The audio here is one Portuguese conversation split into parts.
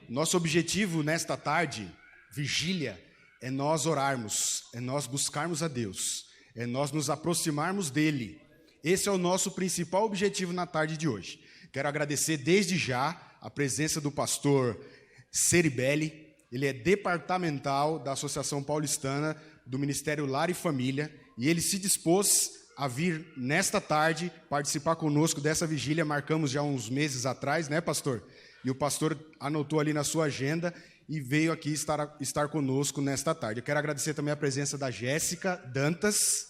Nosso objetivo nesta tarde, vigília, é nós orarmos, é nós buscarmos a Deus, é nós nos aproximarmos dEle. Esse é o nosso principal objetivo na tarde de hoje. Quero agradecer desde já a presença do pastor Ceribelli. Ele é departamental da Associação Paulistana do Ministério Lar e Família, e ele se dispôs a vir nesta tarde participar conosco dessa vigília. Marcamos já uns meses atrás, né, pastor? E o pastor anotou ali na sua agenda e veio aqui estar conosco nesta tarde. Eu quero agradecer também a presença da Jéssica Dantas.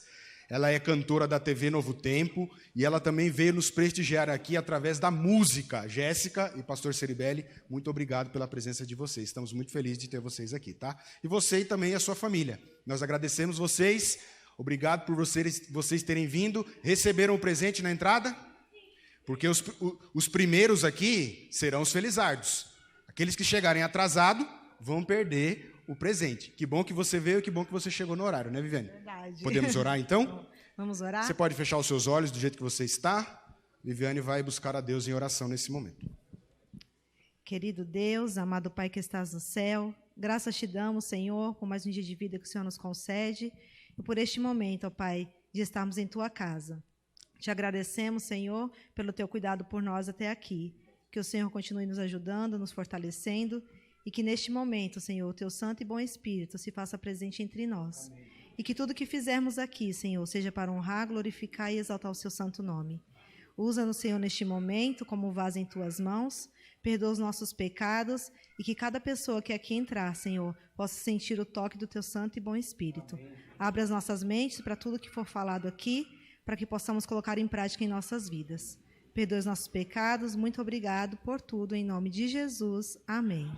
Ela é cantora da TV Novo Tempo e ela também veio nos prestigiar aqui através da música. Jéssica e pastor Ceribelli, muito obrigado pela presença de vocês. Estamos muito felizes de ter vocês aqui, tá? E você e também a sua família. Nós agradecemos vocês. Obrigado por vocês terem vindo. Receberam o presente na entrada? Porque os primeiros aqui serão os felizardos. Aqueles que chegarem atrasados vão perder o presente. Que bom que você veio, que bom que você chegou no horário, né, Viviane? Verdade. Podemos orar, então? Vamos orar? Você pode fechar os seus olhos do jeito que você está. Viviane vai buscar a Deus em oração nesse momento. Querido Deus, amado Pai que estás no céu, graças te damos, Senhor, por mais um dia de vida que o Senhor nos concede e por este momento, ó Pai, de estarmos em Tua casa. Te agradecemos, Senhor, pelo Teu cuidado por nós até aqui. Que o Senhor continue nos ajudando, nos fortalecendo e que neste momento, Senhor, o Teu Santo e Bom Espírito se faça presente entre nós. Amém. E que tudo que fizermos aqui, Senhor, seja para honrar, glorificar e exaltar o Seu santo nome. Usa-nos, Senhor, neste momento como vaso em Tuas mãos, perdoa os nossos pecados e que cada pessoa que aqui entrar, Senhor, possa sentir o toque do Teu Santo e Bom Espírito. Amém. Abre as nossas mentes para tudo que for falado aqui, para que possamos colocar em prática em nossas vidas. Perdoa os nossos pecados. Muito obrigado por tudo, em nome de Jesus. Amém.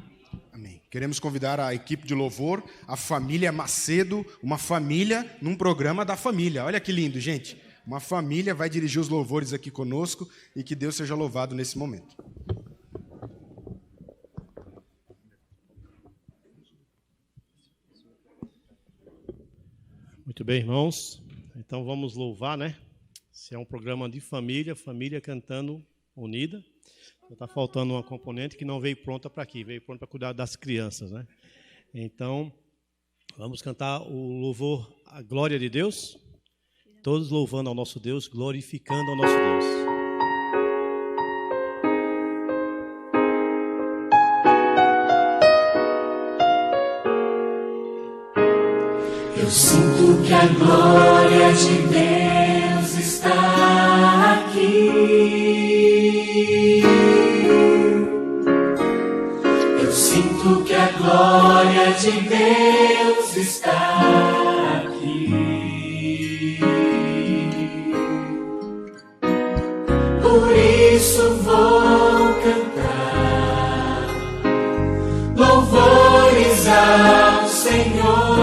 Amém. Queremos convidar a equipe de louvor, a família Macedo, uma família num programa da família. Olha que lindo, gente. Uma família vai dirigir os louvores aqui conosco e que Deus seja louvado nesse momento. Muito bem, irmãos. Então vamos louvar, né? Se é um programa de família, família cantando unida. Está faltando uma componente que não veio pronta para aqui, veio pronta para cuidar das crianças, né? Então, vamos cantar o louvor à glória de Deus. Todos louvando ao nosso Deus, glorificando ao nosso Deus. Eu sinto que a glória de Deus está aqui. Eu sinto que a glória de Deus está aqui. Por isso vou cantar louvores ao Senhor.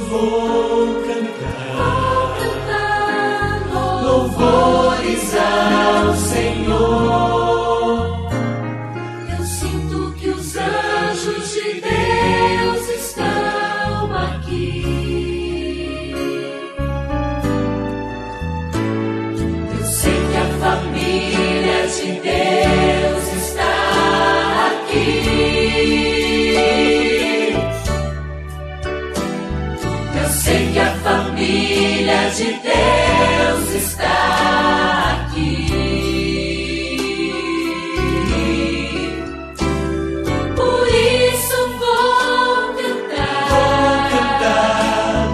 Vou cantar louvores ao Senhor. Eu sinto que os anjos de Deus estão aqui. Eu sei que a família de Deus está aqui. Sei que a família de Deus está aqui. Por isso vou cantar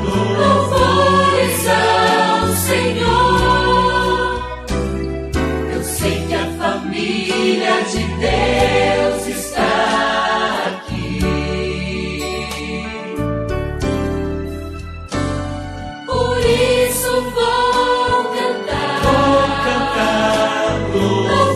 louvores ao Senhor. Eu sei que a família de Deus está aqui. Por isso vou cantar louvores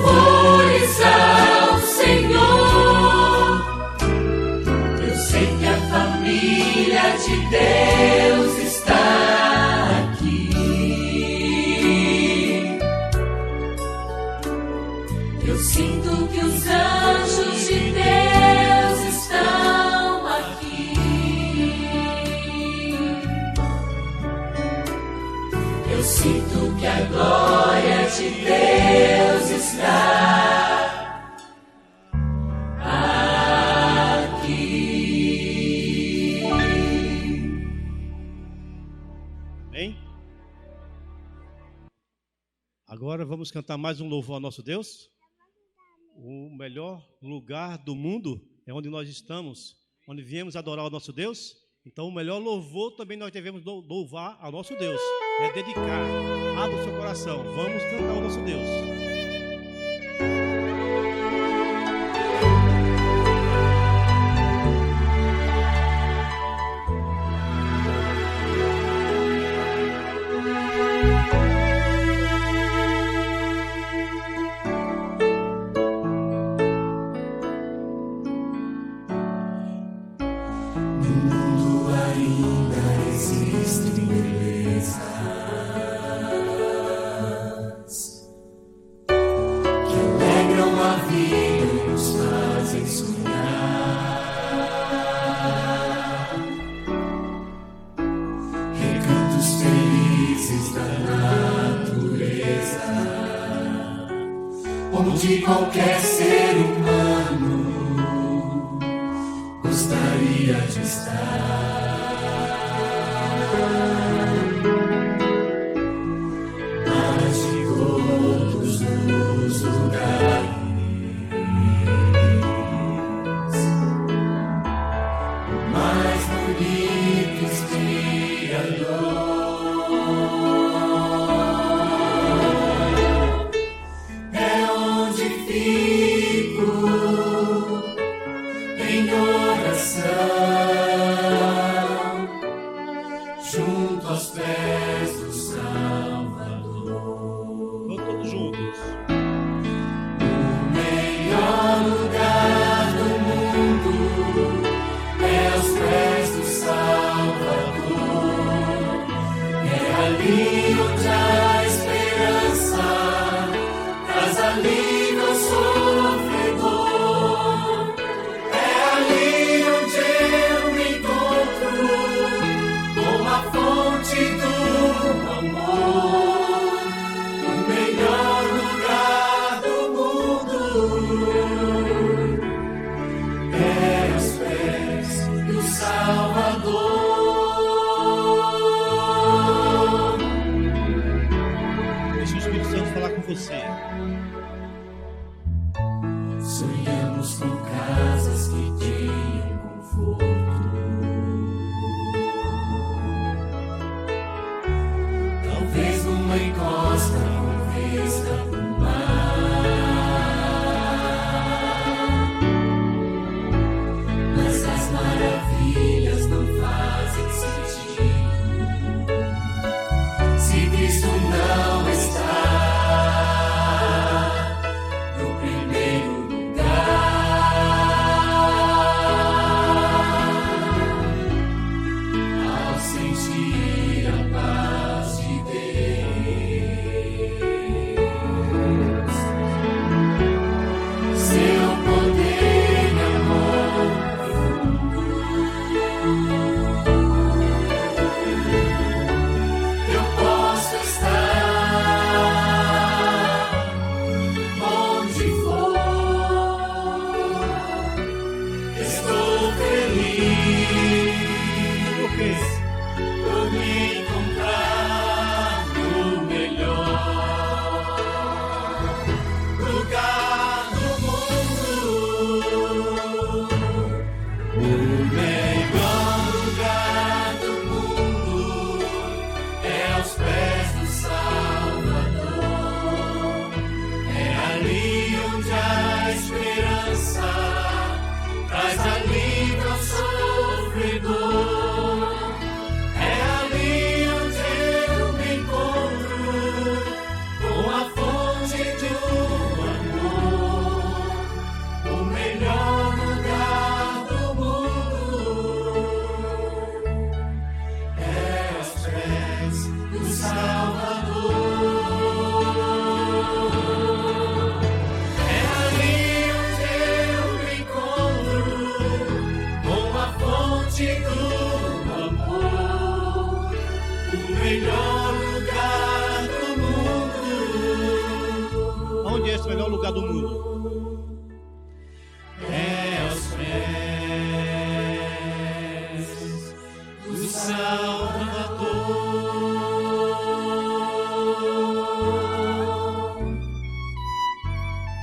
Eu sinto que os anjos de Deus estão aqui. Eu sinto que a glória de Deus está aqui. Amém? Agora vamos cantar mais um louvor ao nosso Deus. O melhor lugar do mundo é onde nós estamos, onde viemos adorar o nosso Deus. Então o melhor louvor também nós devemos louvar ao nosso Deus. É dedicar. Abra o seu coração. Vamos cantar ao nosso Deus. Onde qualquer ser humano gostaria de estar, mas de todos os lugares mais bonito inspirador junto aos pés do Salvador. Vamos todos juntos. O melhor lugar do mundo é aos pés do Salvador. É ali onde a esperança traz alívio ao sofredor. É ali onde eu me encontro com a fonte do amor. O melhor lugar do mundo é aos pés do Salvador. Deixa o Espírito Santo falar com você. Sonhamos com casas que tenham conforto, talvez numa encosta com vista pro mar. Mas as maravilhas não fazem sentido se Cristo não está no primeiro lugar. Ao sentir a paz de Deus, seu poder e amor eu posso estar onde for. Estou feliz por me encontrar no melhor lugar do mundo. O melhor lugar do mundo é aos pés do Salvador. É ali onde a esperança traz alívio ao sofredor. É ali onde eu me encontro com a fonte do amor. O melhor lugar do mundo é aos pés do Salvador. É conhece o melhor lugar do mundo. É aos pés do Salvador.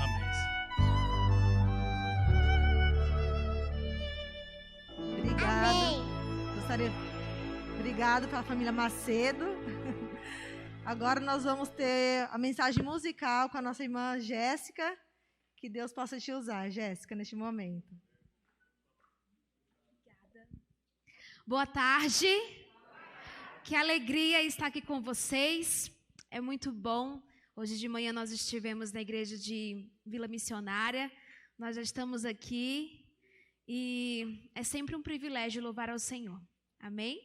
Amém. Obrigada. Obrigado pela família Macedo. Agora nós vamos ter a mensagem musical com a nossa irmã Jéssica. Que Deus possa te usar, Jéssica, neste momento. Obrigada. Boa tarde. Que alegria estar aqui com vocês. É muito bom. Hoje de manhã nós estivemos na igreja de Vila Missionária. Nós já estamos aqui e é sempre um privilégio louvar ao Senhor. Amém?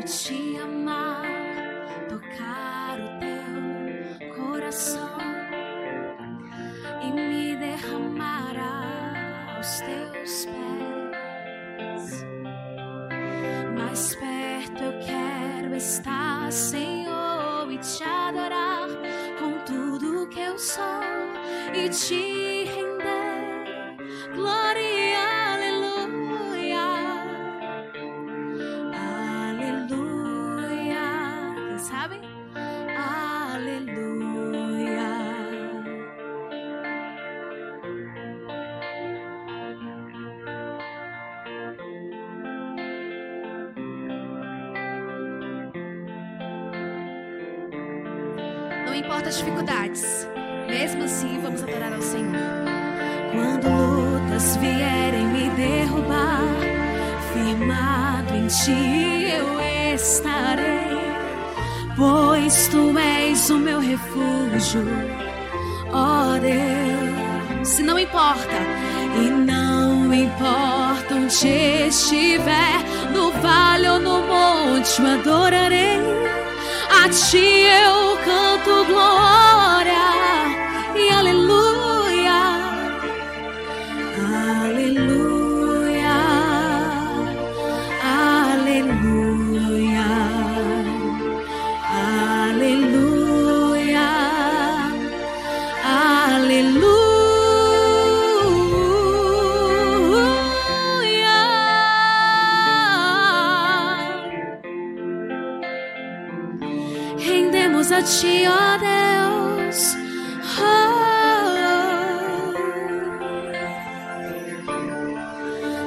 Te amar, tocar o teu coração e me derramar aos teus pés. Mais perto eu quero estar, Senhor, e te adorar com tudo que eu sou e te render glória. Não importa as dificuldades, mesmo assim vamos adorar ao Senhor. Quando lutas vierem me derrubar, firmado em ti eu estarei, pois tu és o meu refúgio, ó Deus. Se não importa, e não importa onde estiver, no vale ou no monte eu adorarei. A ti eu canto glória e aleluia, aleluia, aleluia, aleluia, aleluia. Rendemos a ti, ó Deus.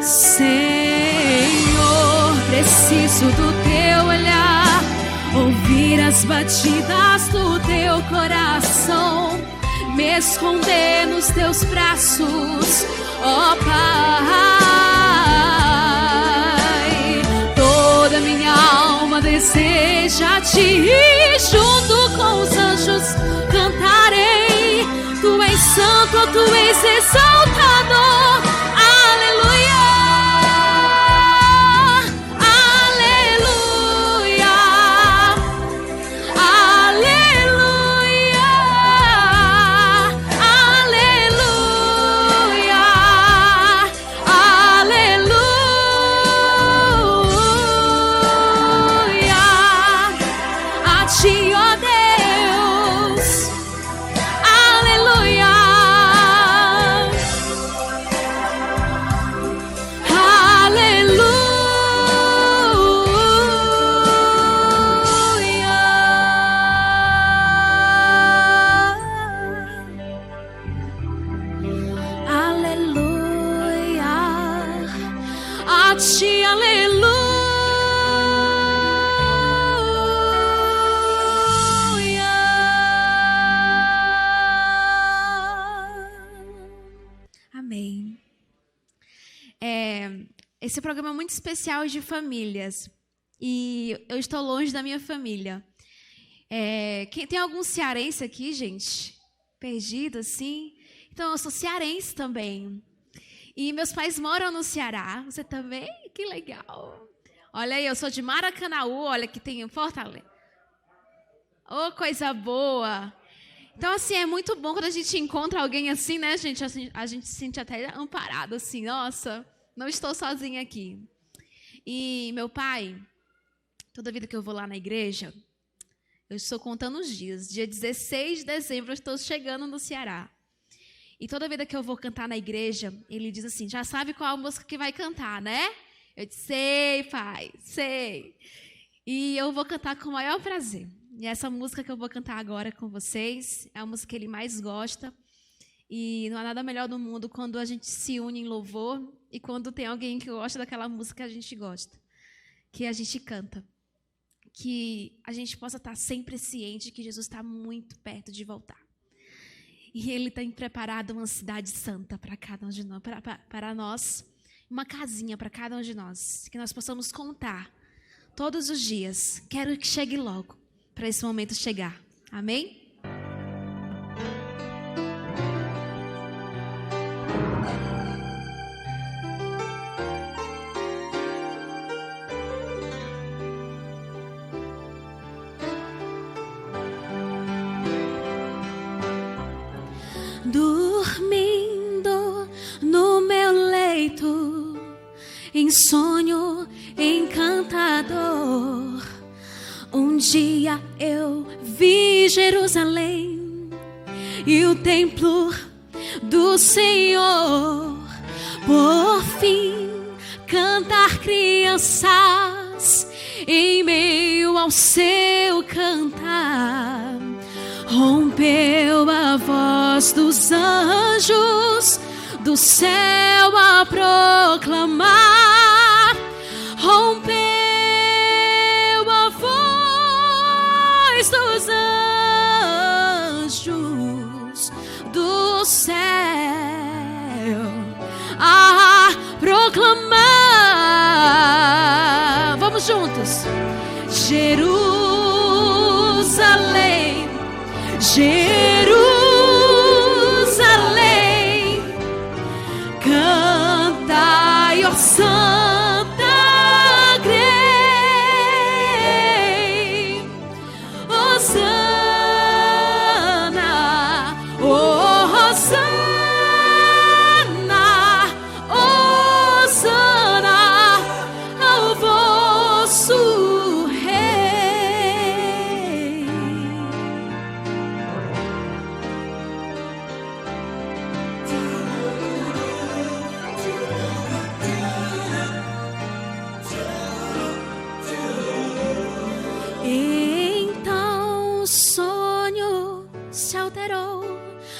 Senhor, preciso do teu olhar, ouvir as batidas do teu coração, me esconder nos teus braços, ó Pai. Toda minha alma deseja te ir, junto com os anjos cantarei. Tu és santo, tu és exaltado. Aleluia, aleluia, aleluia, aleluia, aleluia. A ti, ó Deus. Aleluia. Aleluia. A ti, aleluia. Amém. Esse programa é muito especial de famílias. E eu estou longe da minha família. Tem algum cearense aqui, gente? Perdido, assim? Então, eu sou cearense também. E meus pais moram no Ceará. Você também? Que legal. Olha aí, eu sou de Maracanaú. Olha que tem em Fortaleza. Oh, coisa boa. Então, assim, é muito bom quando a gente encontra alguém assim, né, gente? A gente se sente até amparado, assim. Nossa, não estou sozinha aqui. E meu pai, toda vida que eu vou lá na igreja, eu estou contando os dias. Dia 16 de dezembro eu estou chegando no Ceará. E toda vida que eu vou cantar na igreja, ele diz assim, já sabe qual a música que vai cantar, né? Eu disse, sei, pai, sei. E eu vou cantar com o maior prazer. E essa música que eu vou cantar agora com vocês é a música que ele mais gosta. E não há nada melhor no mundo quando a gente se une em louvor e quando tem alguém que gosta daquela música que a gente gosta, que a gente canta. Que a gente possa estar sempre ciente que Jesus está muito perto de voltar. E Ele tem preparado uma cidade santa para cada um de nós, para nós, uma casinha para cada um de nós, que nós possamos contar todos os dias. Quero que chegue logo, para esse momento chegar. Amém? Dormindo no meu leito, em sonho encantador, um dia eu vi Jerusalém e o templo do Senhor. Por fim, cantar crianças em meio ao seu cantar. Rompeu a voz dos anjos do céu a proclamar. Rompeu a voz dos anjos do céu a proclamar. Vamos juntos. Jerusalém, Jerusalém, cantai, ó Santa Grey, Hosana, Hosana, Hosana ao vosso Rei. Então o sonho se alterou,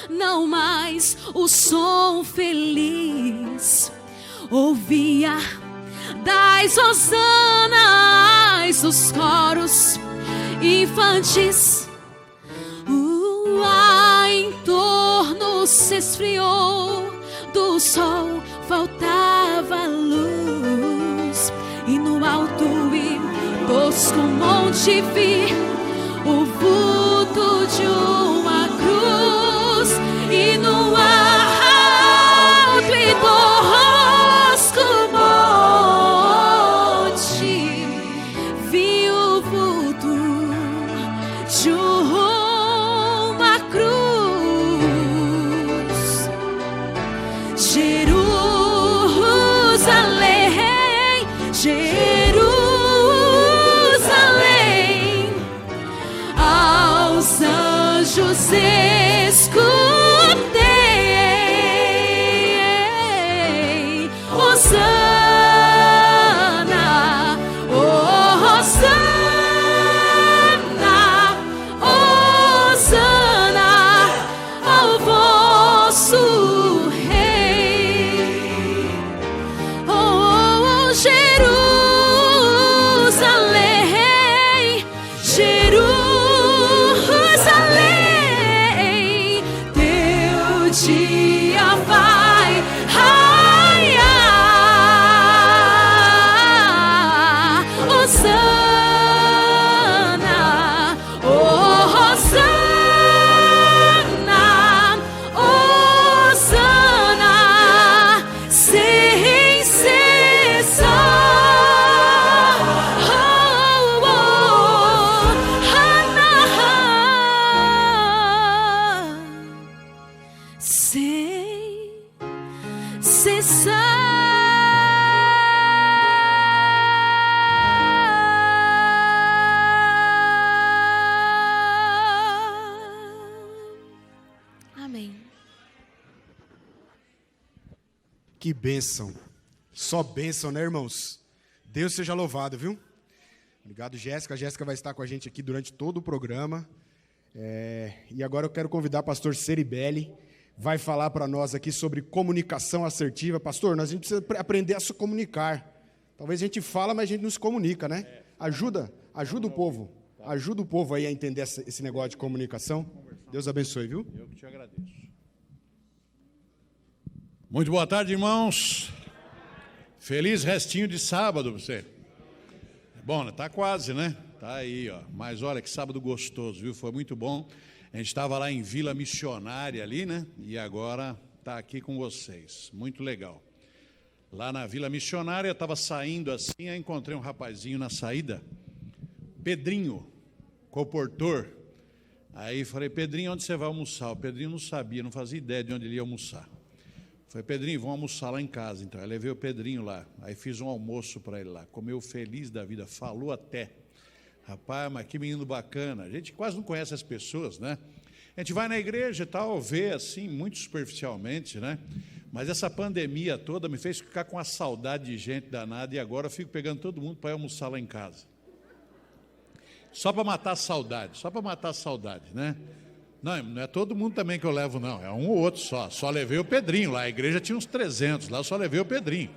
não mais o som feliz ouvia das hosanas os coros infantis. O ar em torno se esfriou, do sol faltava luz, e no alto e tosco monte vi o vulto de uma cruz, e no alto e tosco monte vi o vulto de uma cruz. Jerusalém, Jerusalém, aos anjos escutei. Hosana, Hosana, Hosana ao vosso Rei. Amém. Que bênção. Só bênção, né, irmãos? Deus seja louvado, viu? Obrigado, Jéssica. A Jéssica vai estar com a gente aqui durante todo o programa. E agora eu quero convidar o pastor Ceribelli. Vai falar para nós aqui sobre comunicação assertiva. Pastor, a gente precisa aprender a se comunicar. Talvez a gente fala, mas a gente não se comunica, né? Ajuda o povo. Ajuda o povo aí a entender esse negócio de comunicação. Deus abençoe, viu? Eu que te agradeço. Muito boa tarde, irmãos. Feliz restinho de sábado para você. Bom, tá quase, né? Tá aí, ó. Mas olha que sábado gostoso, viu? Foi muito bom. A gente estava lá em Vila Missionária ali, né? E agora tá aqui com vocês. Muito legal. Lá na Vila Missionária, eu estava saindo assim, aí encontrei um rapazinho na saída, Pedrinho, comportor. Aí falei, Pedrinho, onde você vai almoçar? O Pedrinho não sabia, não fazia ideia de onde ele ia almoçar. Falei, Pedrinho, vamos almoçar lá em casa, então. Aí levei o Pedrinho lá, aí fiz um almoço para ele lá, comeu feliz da vida, falou até. Rapaz, mas que menino bacana. A gente quase não conhece as pessoas, né? A gente vai na igreja e tal, vê assim, muito superficialmente, né? Mas essa pandemia toda me fez ficar com a saudade de gente danada e agora eu fico pegando todo mundo para ir almoçar lá em casa. Só para matar a saudade, né? Não é todo mundo também que eu levo, não. É um ou outro só. Só levei o Pedrinho lá. A igreja tinha uns 300. Lá eu só levei o Pedrinho.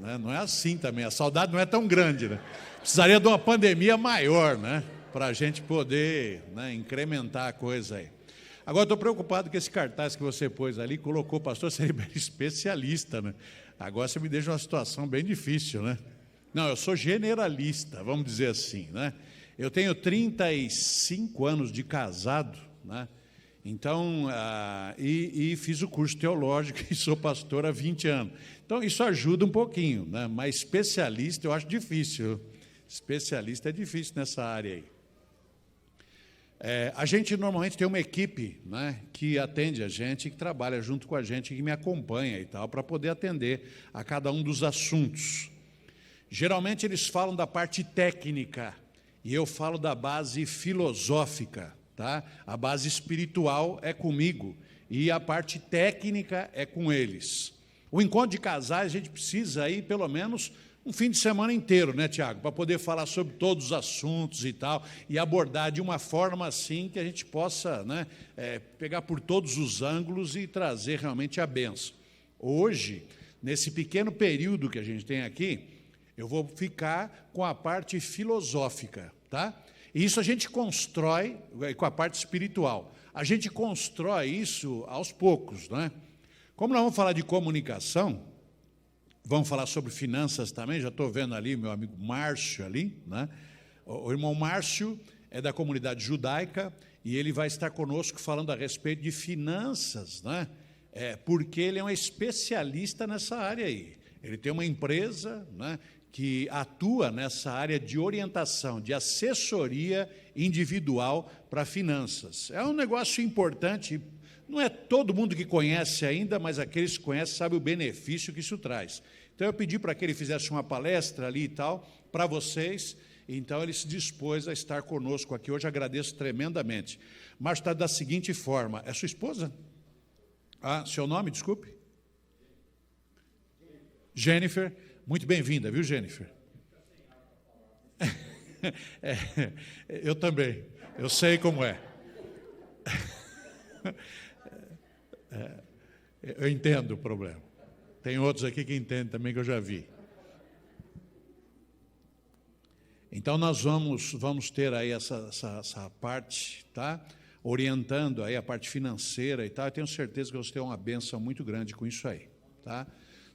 Né? Não é assim também. A saudade não é tão grande, né? Precisaria de uma pandemia maior, né? Para a gente poder, né, incrementar a coisa aí. Agora, estou preocupado com esse cartaz que você pôs ali. Colocou o pastor Ceribelli especialista, né? Agora você me deixa uma situação bem difícil, né? Não, eu sou generalista, vamos dizer assim, né? Eu tenho 35 anos de casado, né? Então, e fiz o curso teológico e sou pastor há 20 anos. Então, isso ajuda um pouquinho, né? Mas especialista eu acho difícil. Especialista é difícil nessa área aí. A gente normalmente tem uma equipe, né, que atende a gente, que trabalha junto com a gente, que me acompanha e tal, para poder atender a cada um dos assuntos. Geralmente eles falam da parte técnica e eu falo da base filosófica. Tá? A base espiritual é comigo e a parte técnica é com eles. O encontro de casais, a gente precisa aí pelo menos um fim de semana inteiro, né, Tiago? Para poder falar sobre todos os assuntos e tal, e abordar de uma forma assim que a gente possa, né, pegar por todos os ângulos e trazer realmente a bênção. Hoje, nesse pequeno período que a gente tem aqui, eu vou ficar com a parte filosófica, tá? E isso a gente constrói com a parte espiritual. A gente constrói isso aos poucos, né? Como nós vamos falar de comunicação, vamos falar sobre finanças também, já estou vendo ali meu amigo Márcio ali, né? O irmão Márcio é da comunidade judaica e ele vai estar conosco falando a respeito de finanças, né? Porque ele é um especialista nessa área aí. Ele tem uma empresa, né, que atua nessa área de orientação, de assessoria individual para finanças. É um negócio importante, não é todo mundo que conhece ainda, mas aqueles que conhecem sabem o benefício que isso traz. Então eu pedi para que ele fizesse uma palestra ali e tal, para vocês, então ele se dispôs a estar conosco aqui hoje, agradeço tremendamente. Mas está da seguinte forma, é sua esposa? Seu nome, desculpe? Jennifer. Muito bem-vinda, viu, Jennifer? Eu também, eu sei como é. Eu entendo o problema. Tem outros aqui que entendem também, que eu já vi. Então, nós vamos ter aí essa parte, tá? Orientando aí a parte financeira e tal. Eu tenho certeza que você tem uma bênção muito grande com isso aí, tá?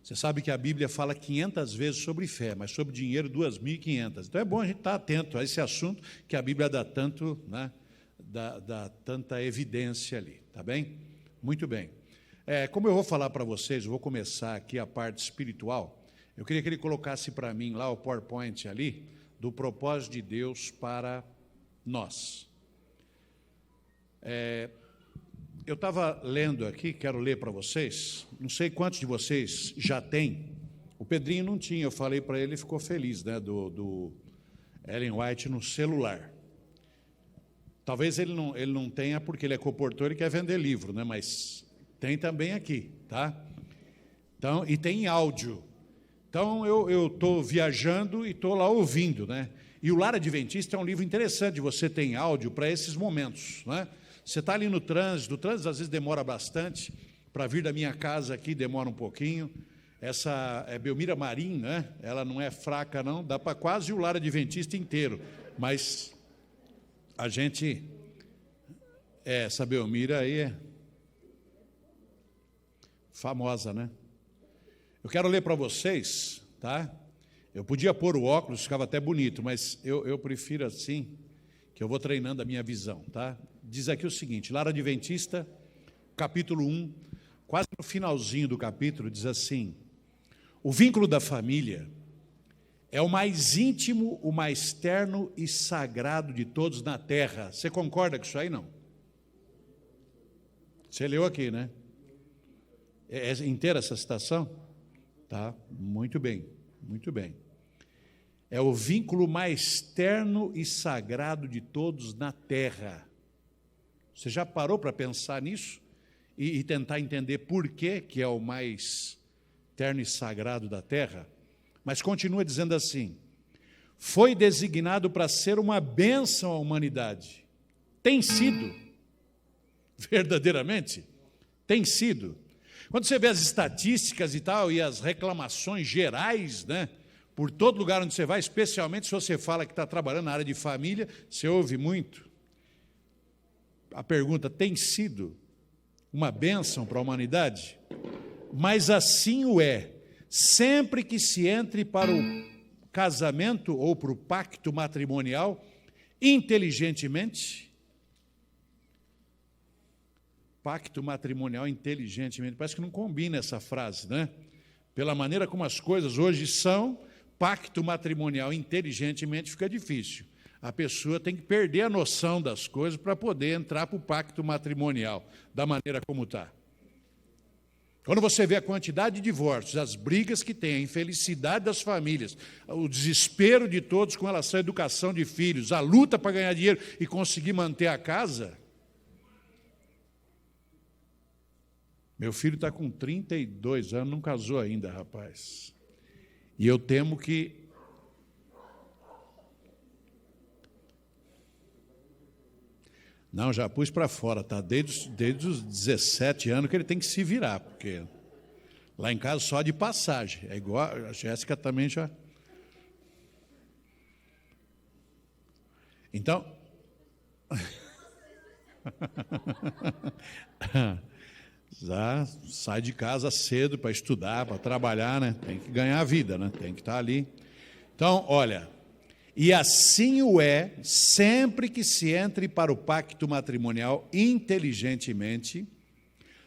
Você sabe que a Bíblia fala 500 vezes sobre fé, mas sobre dinheiro 2.500. Então é bom a gente estar atento a esse assunto, que a Bíblia dá tanto, né, dá tanta evidência ali, tá bem? Muito bem. Como eu vou falar para vocês, eu vou começar aqui a parte espiritual, eu queria que ele colocasse para mim lá o PowerPoint ali, do propósito de Deus para nós. eu estava lendo aqui, quero ler para vocês, não sei quantos de vocês já têm. O Pedrinho não tinha, eu falei para ele, ele ficou feliz, né, do Ellen White no celular. Talvez ele não tenha porque ele é comportor e quer vender livro, né, mas tem também aqui, tá? Então, e tem em áudio. Então, eu estou viajando e estou lá ouvindo, né? E o Lar Adventista é um livro interessante, você tem áudio para esses momentos, né? Você está ali no trânsito, o trânsito às vezes demora bastante, para vir da minha casa aqui demora um pouquinho. Essa é Belmira Marim, né? Ela não é fraca não, dá para quase o Lar Adventista inteiro, mas a gente, essa Belmira aí é famosa, né? Eu quero ler para vocês, tá? Eu podia pôr o óculos, ficava até bonito, mas eu prefiro assim, que eu vou treinando a minha visão, tá? Diz aqui o seguinte, Lar Adventista, capítulo 1, quase no finalzinho do capítulo, diz assim: o vínculo da família é o mais íntimo, o mais terno e sagrado de todos na terra. Você concorda com isso aí, não? Você leu aqui, né? É inteira essa citação? Tá, muito bem, muito bem. É o vínculo mais terno e sagrado de todos na terra. Você já parou para pensar nisso? E tentar entender por que é o mais terno e sagrado da terra? Mas continua dizendo assim: foi designado para ser uma bênção à humanidade. Tem sido, verdadeiramente, tem sido. Quando você vê as estatísticas e tal, e as reclamações gerais, né, por todo lugar onde você vai, especialmente se você fala que está trabalhando na área de família, você ouve muito. A pergunta: tem sido uma bênção para a humanidade? Mas assim o é, sempre que se entre para o casamento ou para o pacto matrimonial, inteligentemente. Pacto matrimonial inteligentemente, parece que não combina essa frase, né? Pela maneira como as coisas hoje são, pacto matrimonial inteligentemente fica difícil. A pessoa tem que perder a noção das coisas para poder entrar para o pacto matrimonial, da maneira como está. Quando você vê a quantidade de divórcios, as brigas que tem, a infelicidade das famílias, o desespero de todos com relação à educação de filhos, a luta para ganhar dinheiro e conseguir manter a casa. Meu filho está com 32 anos, não casou ainda, rapaz. E eu temo que... Não, já pus para fora, tá? Desde os 17 anos que ele tem que se virar, porque lá em casa só de passagem. É igual, a Jéssica também já... Então... Já sai de casa cedo para estudar, para trabalhar, né? Tem que ganhar a vida, né? Tem que estar ali. Então, olha, e assim o é, sempre que se entre para o pacto matrimonial inteligentemente,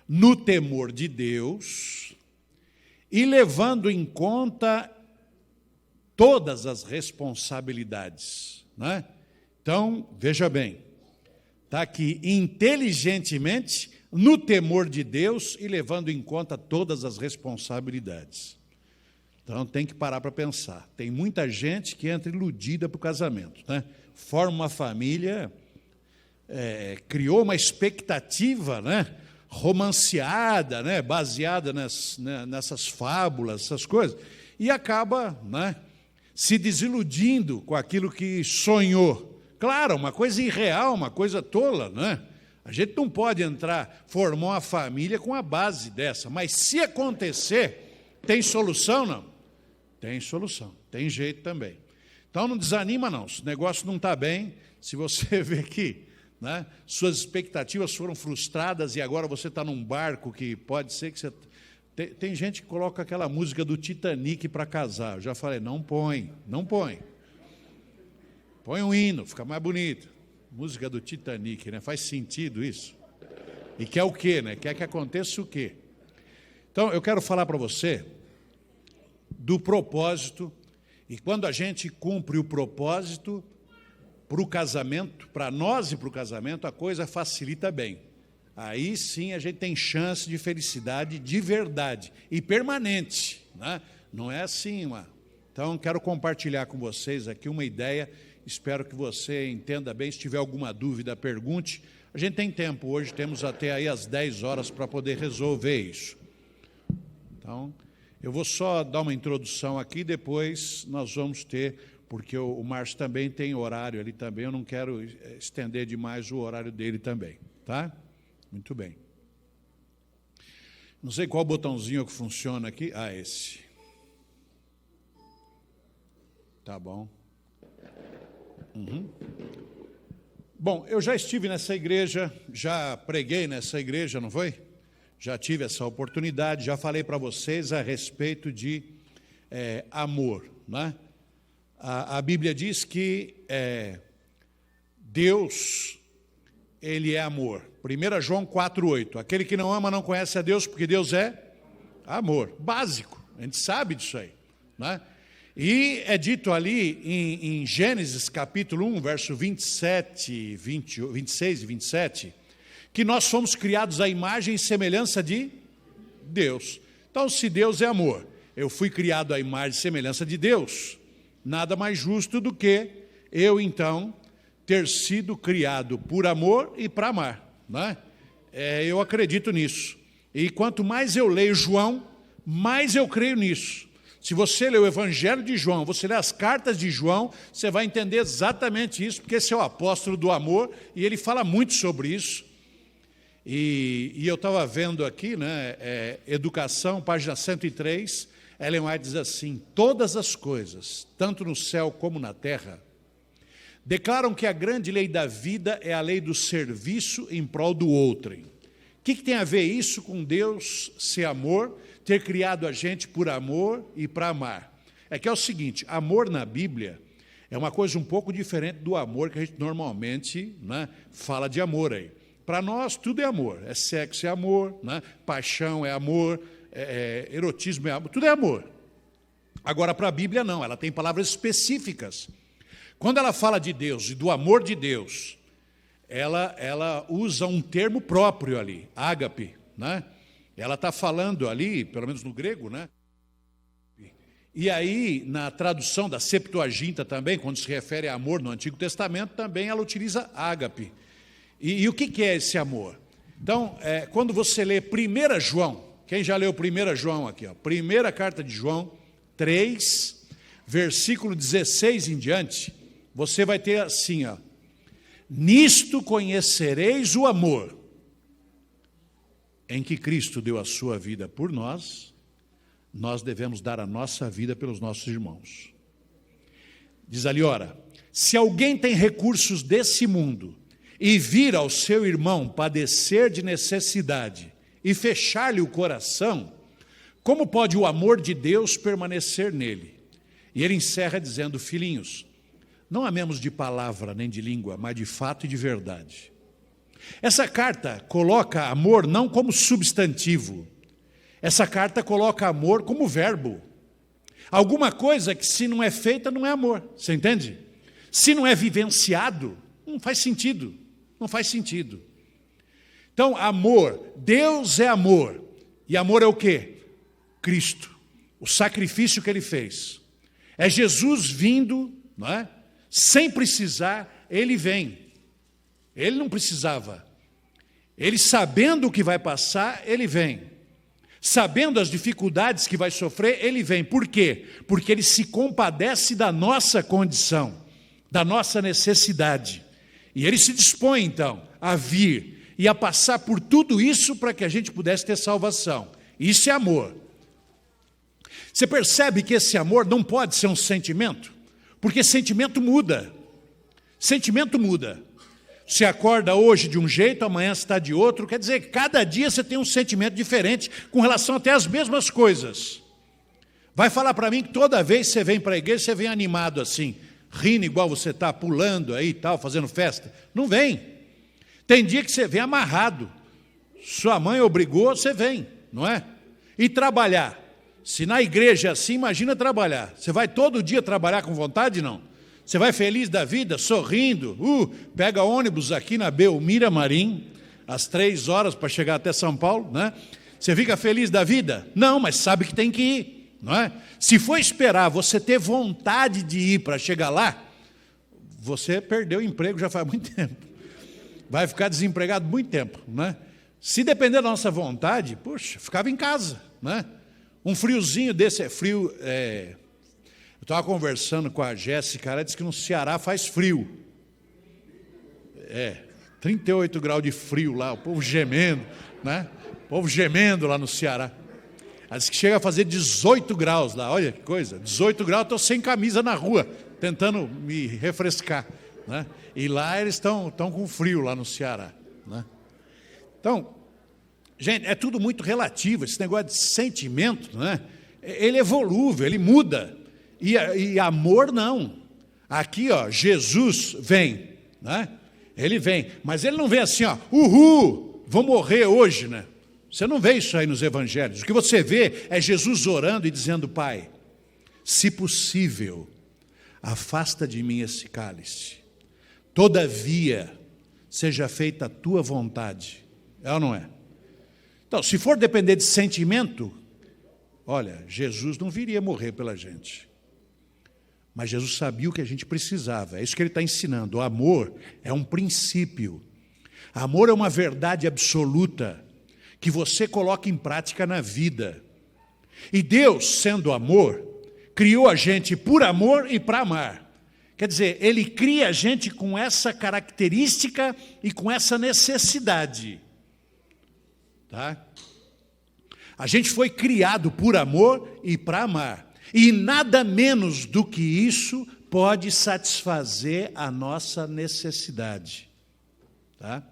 no temor de Deus, e levando em conta todas as responsabilidades, né? Então, veja bem, está aqui, inteligentemente, no temor de Deus e levando em conta todas as responsabilidades. Então, tem que parar para pensar. Tem muita gente que entra iludida para o casamento, né? Forma uma família, criou uma expectativa, né, romanceada, né, baseada nessas fábulas, essas coisas, e acaba, né, se desiludindo com aquilo que sonhou. Claro, uma coisa irreal, uma coisa tola, né? A gente não pode formar uma família com a base dessa, mas se acontecer, tem solução, não? Tem solução, tem jeito também. Então não desanima não, se o negócio não está bem, se você vê que, né, suas expectativas foram frustradas e agora você está num barco que pode ser que você... Tem gente que coloca aquela música do Titanic para casar, eu já falei, não põe. Põe um hino, fica mais bonito. Música do Titanic, né? Faz sentido isso? E quer o quê, né? Quer que aconteça o quê? Então, eu quero falar para você do propósito, e quando a gente cumpre o propósito para o casamento, para nós e para o casamento, a coisa facilita bem. aí sim a gente tem chance de felicidade de verdade e permanente, né? Não é assim, Então, quero compartilhar com vocês aqui uma ideia, espero que você entenda bem. Se tiver alguma dúvida, pergunte. A gente tem tempo, hoje temos até aí às 10 horas para poder resolver isso. Então, eu vou só dar uma introdução aqui, depois nós vamos ter, porque o Márcio também tem horário ali também, eu não quero estender demais o horário dele também, tá? Muito bem. Não sei qual botãozinho que funciona aqui. Ah, esse. Tá bom. Bom, eu já estive nessa igreja, já preguei nessa igreja, não foi? Já tive essa oportunidade, já falei para vocês a respeito de amor, né? A Bíblia diz que Deus, Ele é amor. 1 João 4,8. Aquele que não ama não conhece a Deus, porque Deus é amor. Básico, a gente sabe disso aí, né? E é dito ali em Gênesis capítulo 1, verso 26 e 27, que nós fomos criados à imagem e semelhança de Deus. Então, se Deus é amor, eu fui criado à imagem e semelhança de Deus, nada mais justo do que eu, então, ter sido criado por amor e para amar, né? Eu acredito nisso. E quanto mais eu leio João, mais eu creio nisso. Se você ler o Evangelho de João, você ler as cartas de João, você vai entender exatamente isso, porque esse é o apóstolo do amor, e ele fala muito sobre isso. E eu estava vendo aqui, né, Educação, página 103, Ellen White diz assim: todas as coisas, tanto no céu como na terra, declaram que a grande lei da vida é a lei do serviço em prol do outrem. O que tem a ver isso com Deus ser amor, ter criado a gente por amor e para amar? É que é o seguinte, amor na Bíblia é uma coisa um pouco diferente do amor que a gente normalmente, né, fala de amor aí. Para nós tudo é amor, é sexo é amor, né, paixão é amor, erotismo é amor, tudo é amor. Agora para a Bíblia não, ela tem palavras específicas. Quando ela fala de Deus e do amor de Deus, ela usa um termo próprio ali, ágape, né? Ela está falando ali, pelo menos no grego, né? E aí, na tradução da Septuaginta também, quando se refere a amor no Antigo Testamento, também ela utiliza ágape. E o que é esse amor? Então, quando você lê 1 João, quem já leu 1 João aqui? Ó, primeira carta de João, 3, versículo 16 em diante, você vai ter assim, ó: nisto conhecereis o amor em que Cristo deu a sua vida por nós, nós devemos dar a nossa vida pelos nossos irmãos. Diz ali, ora, se alguém tem recursos desse mundo e vir ao seu irmão padecer de necessidade e fechar-lhe o coração, como pode o amor de Deus permanecer nele? E ele encerra dizendo: filhinhos, não amemos de palavra nem de língua, mas de fato e de verdade. Essa carta coloca amor não como substantivo. Essa carta coloca amor como verbo. Alguma coisa que, se não é feita, não é amor. Você entende? Se não é vivenciado, não faz sentido. Não faz sentido. Então, amor, Deus é amor. E amor é o quê? Cristo. O sacrifício que Ele fez. É Jesus vindo, não é? Sem precisar, Ele vem. Ele não precisava. Ele, sabendo o que vai passar, Ele vem. Sabendo as dificuldades que vai sofrer, Ele vem. Por quê? Porque Ele se compadece da nossa condição, da nossa necessidade. E Ele se dispõe, então, a vir e a passar por tudo isso para que a gente pudesse ter salvação. Isso é amor. Você percebe que esse amor não pode ser um sentimento? Porque sentimento muda. Sentimento muda. Você acorda hoje de um jeito, amanhã você está de outro. Quer dizer que cada dia você tem um sentimento diferente com relação até às mesmas coisas. Vai falar para mim que toda vez que você vem para a igreja, você vem animado assim, rindo igual você está, pulando aí e tal, fazendo festa. Não vem. Tem dia que você vem amarrado. Sua mãe obrigou, você vem, não é? E trabalhar. Se na igreja é assim, imagina trabalhar. Você vai todo dia trabalhar com vontade, não? Você vai feliz da vida, sorrindo, pega ônibus aqui na Belmira Marim, as 3 horas para chegar até São Paulo, né? Você fica feliz da vida? Não, mas sabe que tem que ir, não é? Se for esperar você ter vontade de ir para chegar lá, você perdeu o emprego já faz muito tempo. Vai ficar desempregado muito tempo, né? Se depender da nossa vontade, puxa, ficava em casa, né? Um friozinho desse é frio. Eu estava conversando com a Jéssica, ela disse que no Ceará faz frio. 38 graus de frio lá, o povo gemendo, né? O povo gemendo lá no Ceará. Ela disse que chega a fazer 18 graus lá, olha que coisa, 18 graus, estou sem camisa na rua, tentando me refrescar, né? E lá eles estão com frio lá no Ceará, né? Então, gente, é tudo muito relativo, esse negócio de sentimento, né? Ele é volúvel, ele muda, e amor não. Aqui, ó, Jesus vem, né? Ele vem, mas ele não vem assim, ó, uhul, vou morrer hoje, né? Você não vê isso aí nos evangelhos. O que você vê é Jesus orando e dizendo: Pai, se possível, afasta de mim esse cálice. Todavia, seja feita a tua vontade. É ou não é? Então, se for depender de sentimento, olha, Jesus não viria morrer pela gente. Mas Jesus sabia o que a gente precisava. É isso que ele está ensinando. O amor é um princípio. Amor é uma verdade absoluta que você coloca em prática na vida. E Deus, sendo amor, criou a gente por amor e para amar. Quer dizer, Ele cria a gente com essa característica e com essa necessidade. Tá? A gente foi criado por amor e para amar. E nada menos do que isso pode satisfazer a nossa necessidade. Tá?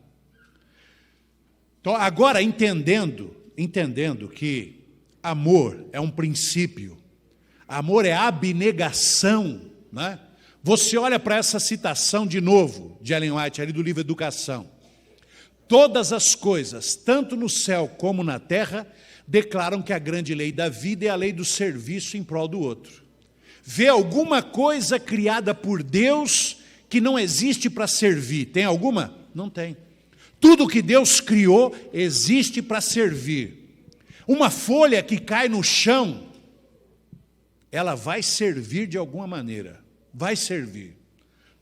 Então, agora, entendendo que amor é um princípio, amor é abnegação, né? Você olha para essa citação de novo, de Ellen White, ali do livro Educação. Todas as coisas, tanto no céu como na terra, declaram que a grande lei da vida é a lei do serviço em prol do outro. Vê alguma coisa criada por Deus que não existe para servir? Tem alguma? Não tem. Tudo que Deus criou existe para servir. Uma folha que cai no chão, ela vai servir de alguma maneira. Vai servir.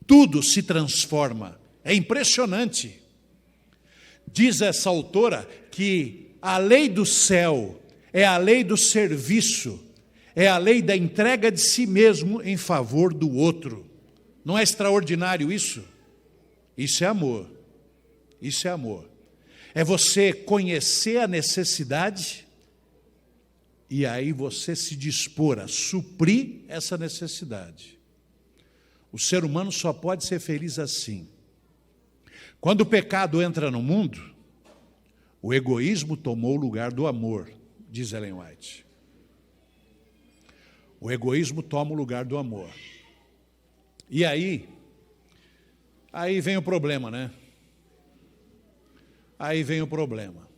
Tudo se transforma. É impressionante. Diz essa autora que a lei do céu é a lei do serviço, é a lei da entrega de si mesmo em favor do outro. Não é extraordinário isso? Isso é amor. Isso é amor. É você conhecer a necessidade e aí você se dispor a suprir essa necessidade. O ser humano só pode ser feliz assim. Quando o pecado entra no mundo, o egoísmo tomou o lugar do amor, diz Ellen White. O egoísmo toma o lugar do amor. E aí vem o problema, né? Aí vem o problema.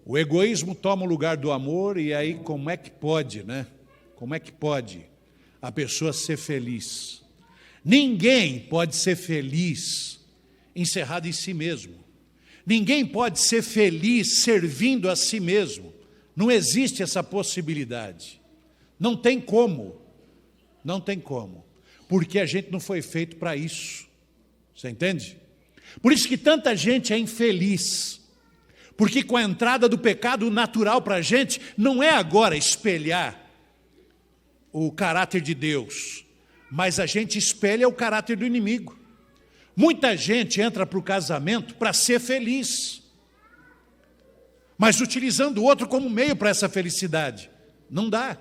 O egoísmo toma o lugar do amor e aí como é que pode, né? Como é que pode a pessoa ser feliz? Ninguém pode ser feliz encerrado em si mesmo. Ninguém pode ser feliz servindo a si mesmo. Não existe essa possibilidade. Não tem como. Não tem como. Porque a gente não foi feito para isso. Você entende? Por isso que tanta gente é infeliz. Porque com a entrada do pecado, o natural para a gente não é agora espelhar o caráter de Deus, mas a gente espelha o caráter do inimigo. Muita gente entra para o casamento para ser feliz, mas utilizando o outro como meio para essa felicidade. Não dá.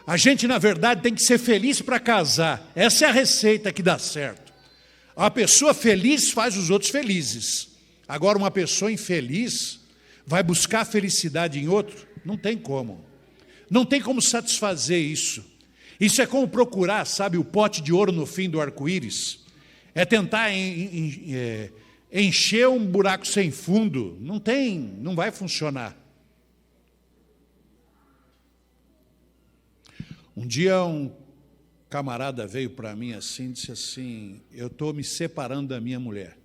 A gente, na verdade, tem que ser feliz para casar. Essa é a receita que dá certo. Uma pessoa feliz faz os outros felizes. Agora, uma pessoa infeliz vai buscar felicidade em outro? Não tem como. Não tem como satisfazer isso. Isso é como procurar, sabe, o pote de ouro no fim do arco-íris. É tentar encher um buraco sem fundo. Não vai funcionar. Um dia um camarada veio para mim assim, disse assim: eu estou me separando da minha mulher.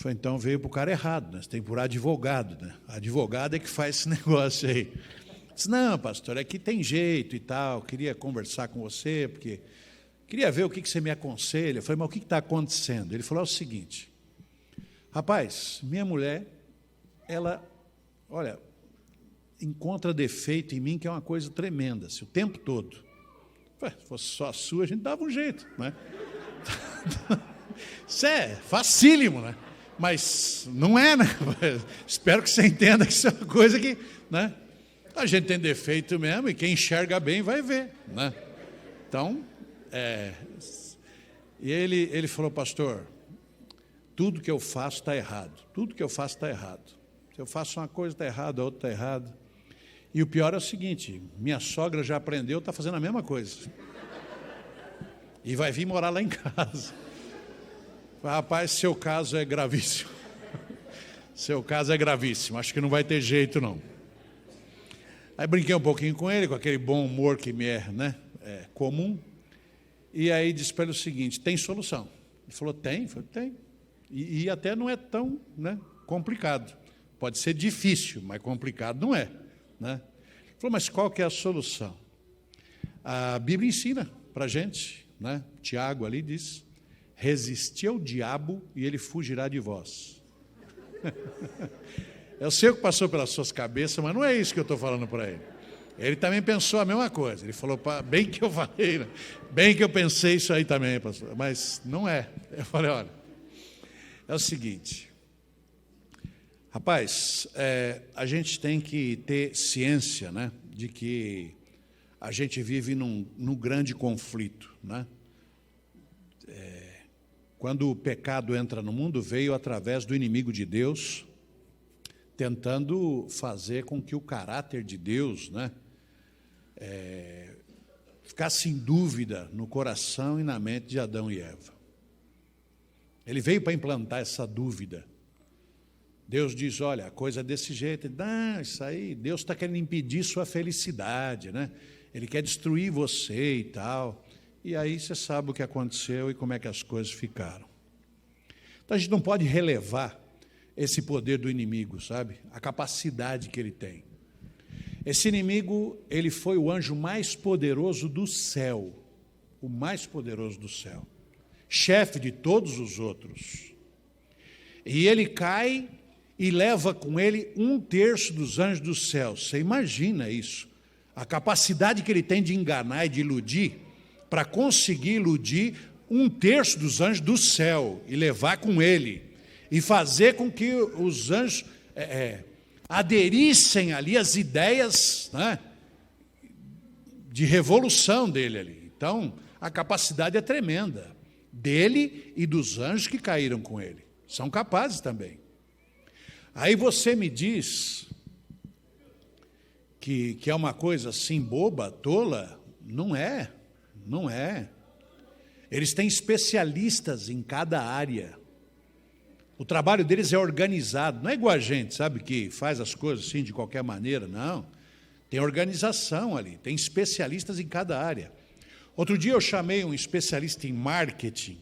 Falei, então veio para o cara errado, né? Você tem que por advogado, né? Advogado é que faz esse negócio aí. Disse, não, pastor, aqui tem jeito e tal, queria conversar com você, porque queria ver o que você me aconselha. Eu falei, mas o que está acontecendo? Ele falou, é o seguinte, rapaz, minha mulher, ela, olha, encontra defeito em mim que é uma coisa tremenda, assim, o tempo todo. Se fosse só a sua, a gente dava um jeito, né? Isso é facílimo, né? Mas não é, né? Espero que você entenda que isso é uma coisa que, né? A gente tem defeito mesmo e quem enxerga bem vai ver, né? Então, e ele falou, pastor, tudo que eu faço está errado. Tudo que eu faço está errado. Se eu faço uma coisa está errada, a outra está errada. E o pior é o seguinte, minha sogra já aprendeu, está fazendo a mesma coisa. E vai vir morar lá em casa. Rapaz, seu caso é gravíssimo. Seu caso é gravíssimo, acho que não vai ter jeito não. Aí brinquei um pouquinho com ele, com aquele bom humor que me é, né, comum. E aí disse para ele o seguinte, tem solução? Ele falou, tem. Eu falei, tem. E até não é tão, né, complicado. Pode ser difícil, mas complicado não é, né? Ele falou, mas qual que é a solução? A Bíblia ensina para a gente, né? Tiago ali diz, resisti ao diabo e ele fugirá de vós. Eu sei o que passou pelas suas cabeças, mas não é isso que eu estou falando para ele. Ele também pensou a mesma coisa. Ele falou, bem que eu falei, né? Bem que eu pensei isso aí também, pastor. Mas não é. Eu falei, olha, é o seguinte, rapaz, a gente tem que ter ciência, né, de que a gente vive num grande conflito, né? Quando o pecado entra no mundo, veio através do inimigo de Deus, tentando fazer com que o caráter de Deus, né, ficasse em dúvida no coração e na mente de Adão e Eva. Ele veio para implantar essa dúvida. Deus diz, olha, a coisa é desse jeito. Não, isso aí, Deus está querendo impedir sua felicidade, né? Ele quer destruir você e tal. E aí você sabe o que aconteceu e como é que as coisas ficaram. Então a gente não pode relevar esse poder do inimigo, sabe? A capacidade que ele tem. Esse inimigo, ele foi o anjo mais poderoso do céu. O mais poderoso do céu. Chefe de todos os outros. E ele cai e leva com ele 1/3 dos anjos do céu. Você imagina isso? A capacidade que ele tem de enganar e de iludir, para conseguir iludir 1/3 dos anjos do céu e levar com ele, e fazer com que os anjos aderissem ali às ideias, né, de revolução dele ali. Então, a capacidade é tremenda, dele e dos anjos que caíram com ele. São capazes também. Aí você me diz que é uma coisa assim boba, tola? Não é. Não é. Eles têm especialistas em cada área. O trabalho deles é organizado. Não é igual a gente, sabe, que faz as coisas assim de qualquer maneira. Não. Tem organização ali. Tem especialistas em cada área. Outro dia eu chamei um especialista em marketing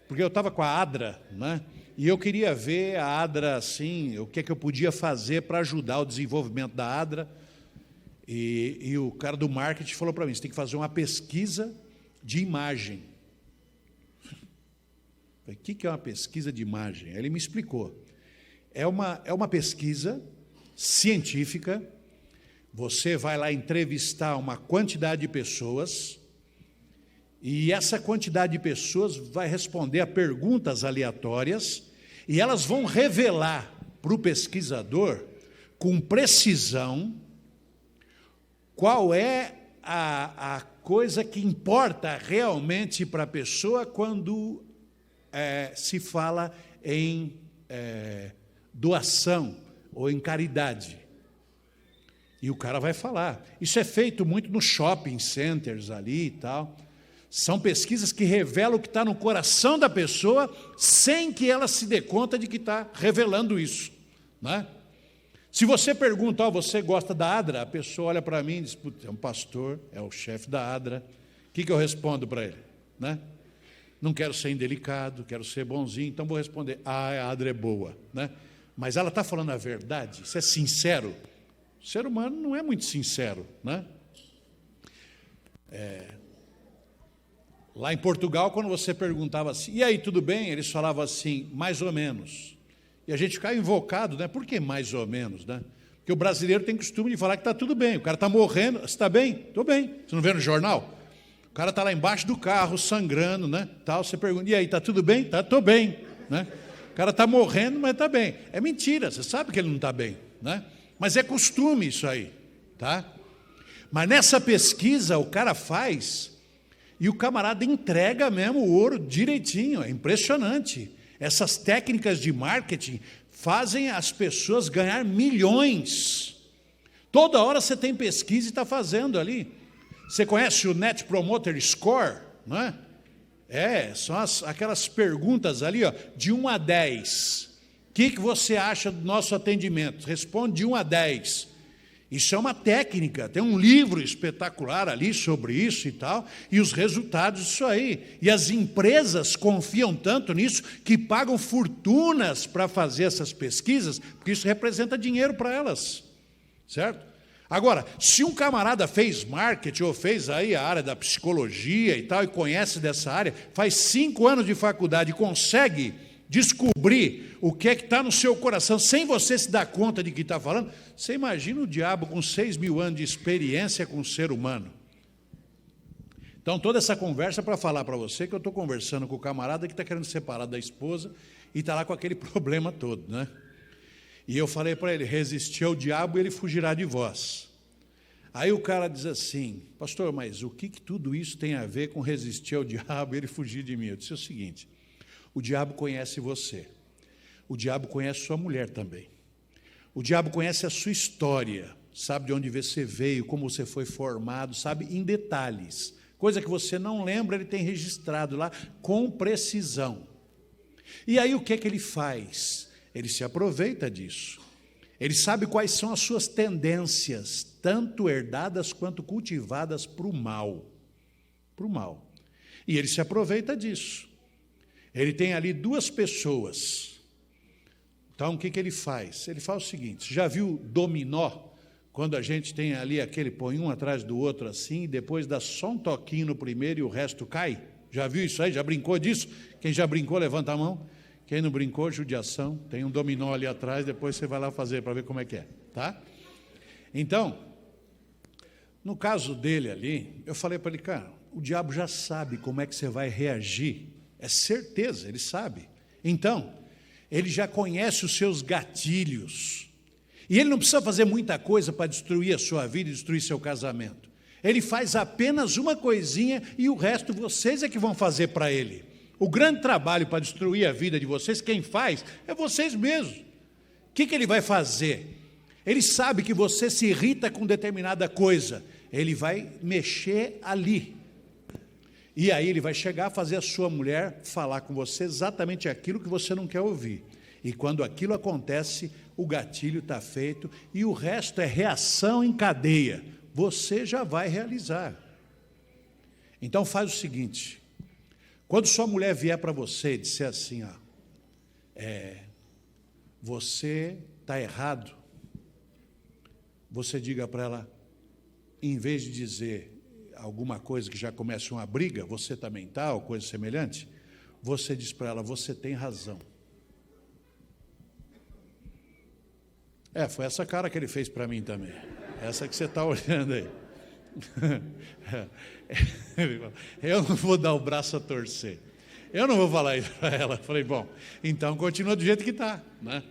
porque eu estava com a Adra, né? E eu queria ver a Adra assim, o que é que eu podia fazer para ajudar o desenvolvimento da Adra. E o cara do marketing falou para mim, você tem que fazer uma pesquisa de imagem. Eu falei, o que é uma pesquisa de imagem? Aí ele me explicou. É uma pesquisa científica, você vai lá entrevistar uma quantidade de pessoas, e essa quantidade de pessoas vai responder a perguntas aleatórias, e elas vão revelar para o pesquisador, com precisão, qual é a coisa que importa realmente para a pessoa quando se fala em doação ou em caridade. E o cara vai falar. Isso é feito muito nos shopping centers ali e tal. São pesquisas que revelam o que está no coração da pessoa sem que ela se dê conta de que está revelando isso, né? Se você pergunta, você gosta da Adra? A pessoa olha para mim e diz, é um pastor, é o chefe da Adra. O que eu respondo para ele? Né? Não quero ser indelicado, quero ser bonzinho, então vou responder, a Adra é boa, né? Mas ela está falando a verdade, isso é sincero. O ser humano não é muito sincero, né? Lá em Portugal, quando você perguntava assim, e aí, tudo bem? Eles falavam assim, mais ou menos. E a gente ficava invocado, né? Por que mais ou menos, né? Porque o brasileiro tem costume de falar que está tudo bem. O cara está morrendo, você está bem? Estou bem. Você não vê no jornal? O cara está lá embaixo do carro, sangrando, né? Tal, você pergunta, e aí, está tudo bem? Tá, estou bem, né? O cara está morrendo, mas está bem. É mentira, você sabe que ele não está bem, né? Mas é costume isso aí, tá? Mas nessa pesquisa o cara faz e o camarada entrega mesmo o ouro direitinho, é impressionante. Essas técnicas de marketing fazem as pessoas ganhar milhões. Toda hora você tem pesquisa e está fazendo ali. Você conhece o Net Promoter Score, não é? São aquelas perguntas ali, ó, de 1 a 10. O que você acha do nosso atendimento? Responde de 1 a 10. Isso é uma técnica, tem um livro espetacular ali sobre isso e tal, e os resultados disso aí. E as empresas confiam tanto nisso que pagam fortunas para fazer essas pesquisas, porque isso representa dinheiro para elas, certo? Agora, se um camarada fez marketing ou fez aí a área da psicologia e tal, e conhece dessa área, faz 5 anos de faculdade e consegue descobrir o que é que está no seu coração, sem você se dar conta de que está falando, você imagina o diabo com 6.000 anos de experiência com o ser humano. Então, toda essa conversa é para falar para você que eu estou conversando com o camarada que está querendo separar da esposa e está lá com aquele problema todo, né? E eu falei para ele, resistir ao diabo e ele fugirá de vós. Aí o cara diz assim, pastor, mas o que tudo isso tem a ver com resistir ao diabo e ele fugir de mim? Eu disse o seguinte, o diabo conhece você, o diabo conhece sua mulher também, o diabo conhece a sua história, sabe de onde você veio, como você foi formado, sabe em detalhes, coisa que você não lembra, ele tem registrado lá com precisão. E aí o que é que ele faz? Ele se aproveita disso, ele sabe quais são as suas tendências, tanto herdadas quanto cultivadas para o mal, e ele se aproveita disso. Ele tem ali 2 pessoas. Então, o que ele faz? Ele faz o seguinte, já viu dominó? Quando a gente tem ali aquele, põe um atrás do outro assim, e depois dá só um toquinho no primeiro e o resto cai? Já viu isso aí? Já brincou disso? Quem já brincou, levanta a mão. Quem não brincou, judiação. Tem um dominó ali atrás, depois você vai lá fazer para ver como é que é, tá? Então, no caso dele ali, eu falei para ele, cara, o diabo já sabe como é que você vai reagir. É certeza, ele sabe. Então, ele já conhece os seus gatilhos. E ele não precisa fazer muita coisa para destruir a sua vida e destruir seu casamento. Ele faz apenas uma coisinha e o resto vocês é que vão fazer para ele. O grande trabalho para destruir a vida de vocês, quem faz, é vocês mesmos. O que ele vai fazer? Ele sabe que você se irrita com determinada coisa. Ele vai mexer ali. E aí ele vai chegar a fazer a sua mulher falar com você exatamente aquilo que você não quer ouvir. E quando aquilo acontece, o gatilho está feito e o resto é reação em cadeia. Você já vai realizar. Então faz o seguinte, quando sua mulher vier para você e disser assim, você está errado, você diga para ela, em vez de dizer alguma coisa que já começa uma briga, você também está, ou coisa semelhante, você diz para ela, você tem razão. Foi essa cara que ele fez para mim também, essa que você está olhando aí. Eu não vou dar o braço a torcer, eu não vou falar isso para ela. Falei, bom, então continua do jeito que está, né?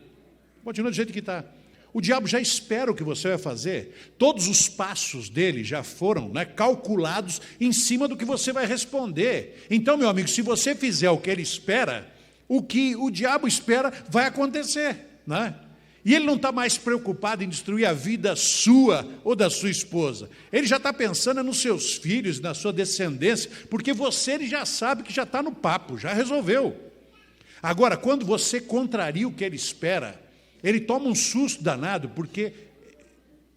Continua do jeito que está. O diabo já espera o que você vai fazer, todos os passos dele já foram, né, calculados em cima do que você vai responder. Então, meu amigo, se você fizer o que ele espera, o que o diabo espera vai acontecer, né? E ele não está mais preocupado em destruir a vida sua ou da sua esposa. Ele já está pensando nos seus filhos, na sua descendência, porque você ele já sabe que já está no papo, já resolveu. Agora, quando você contraria o que ele espera, ele toma um susto danado, porque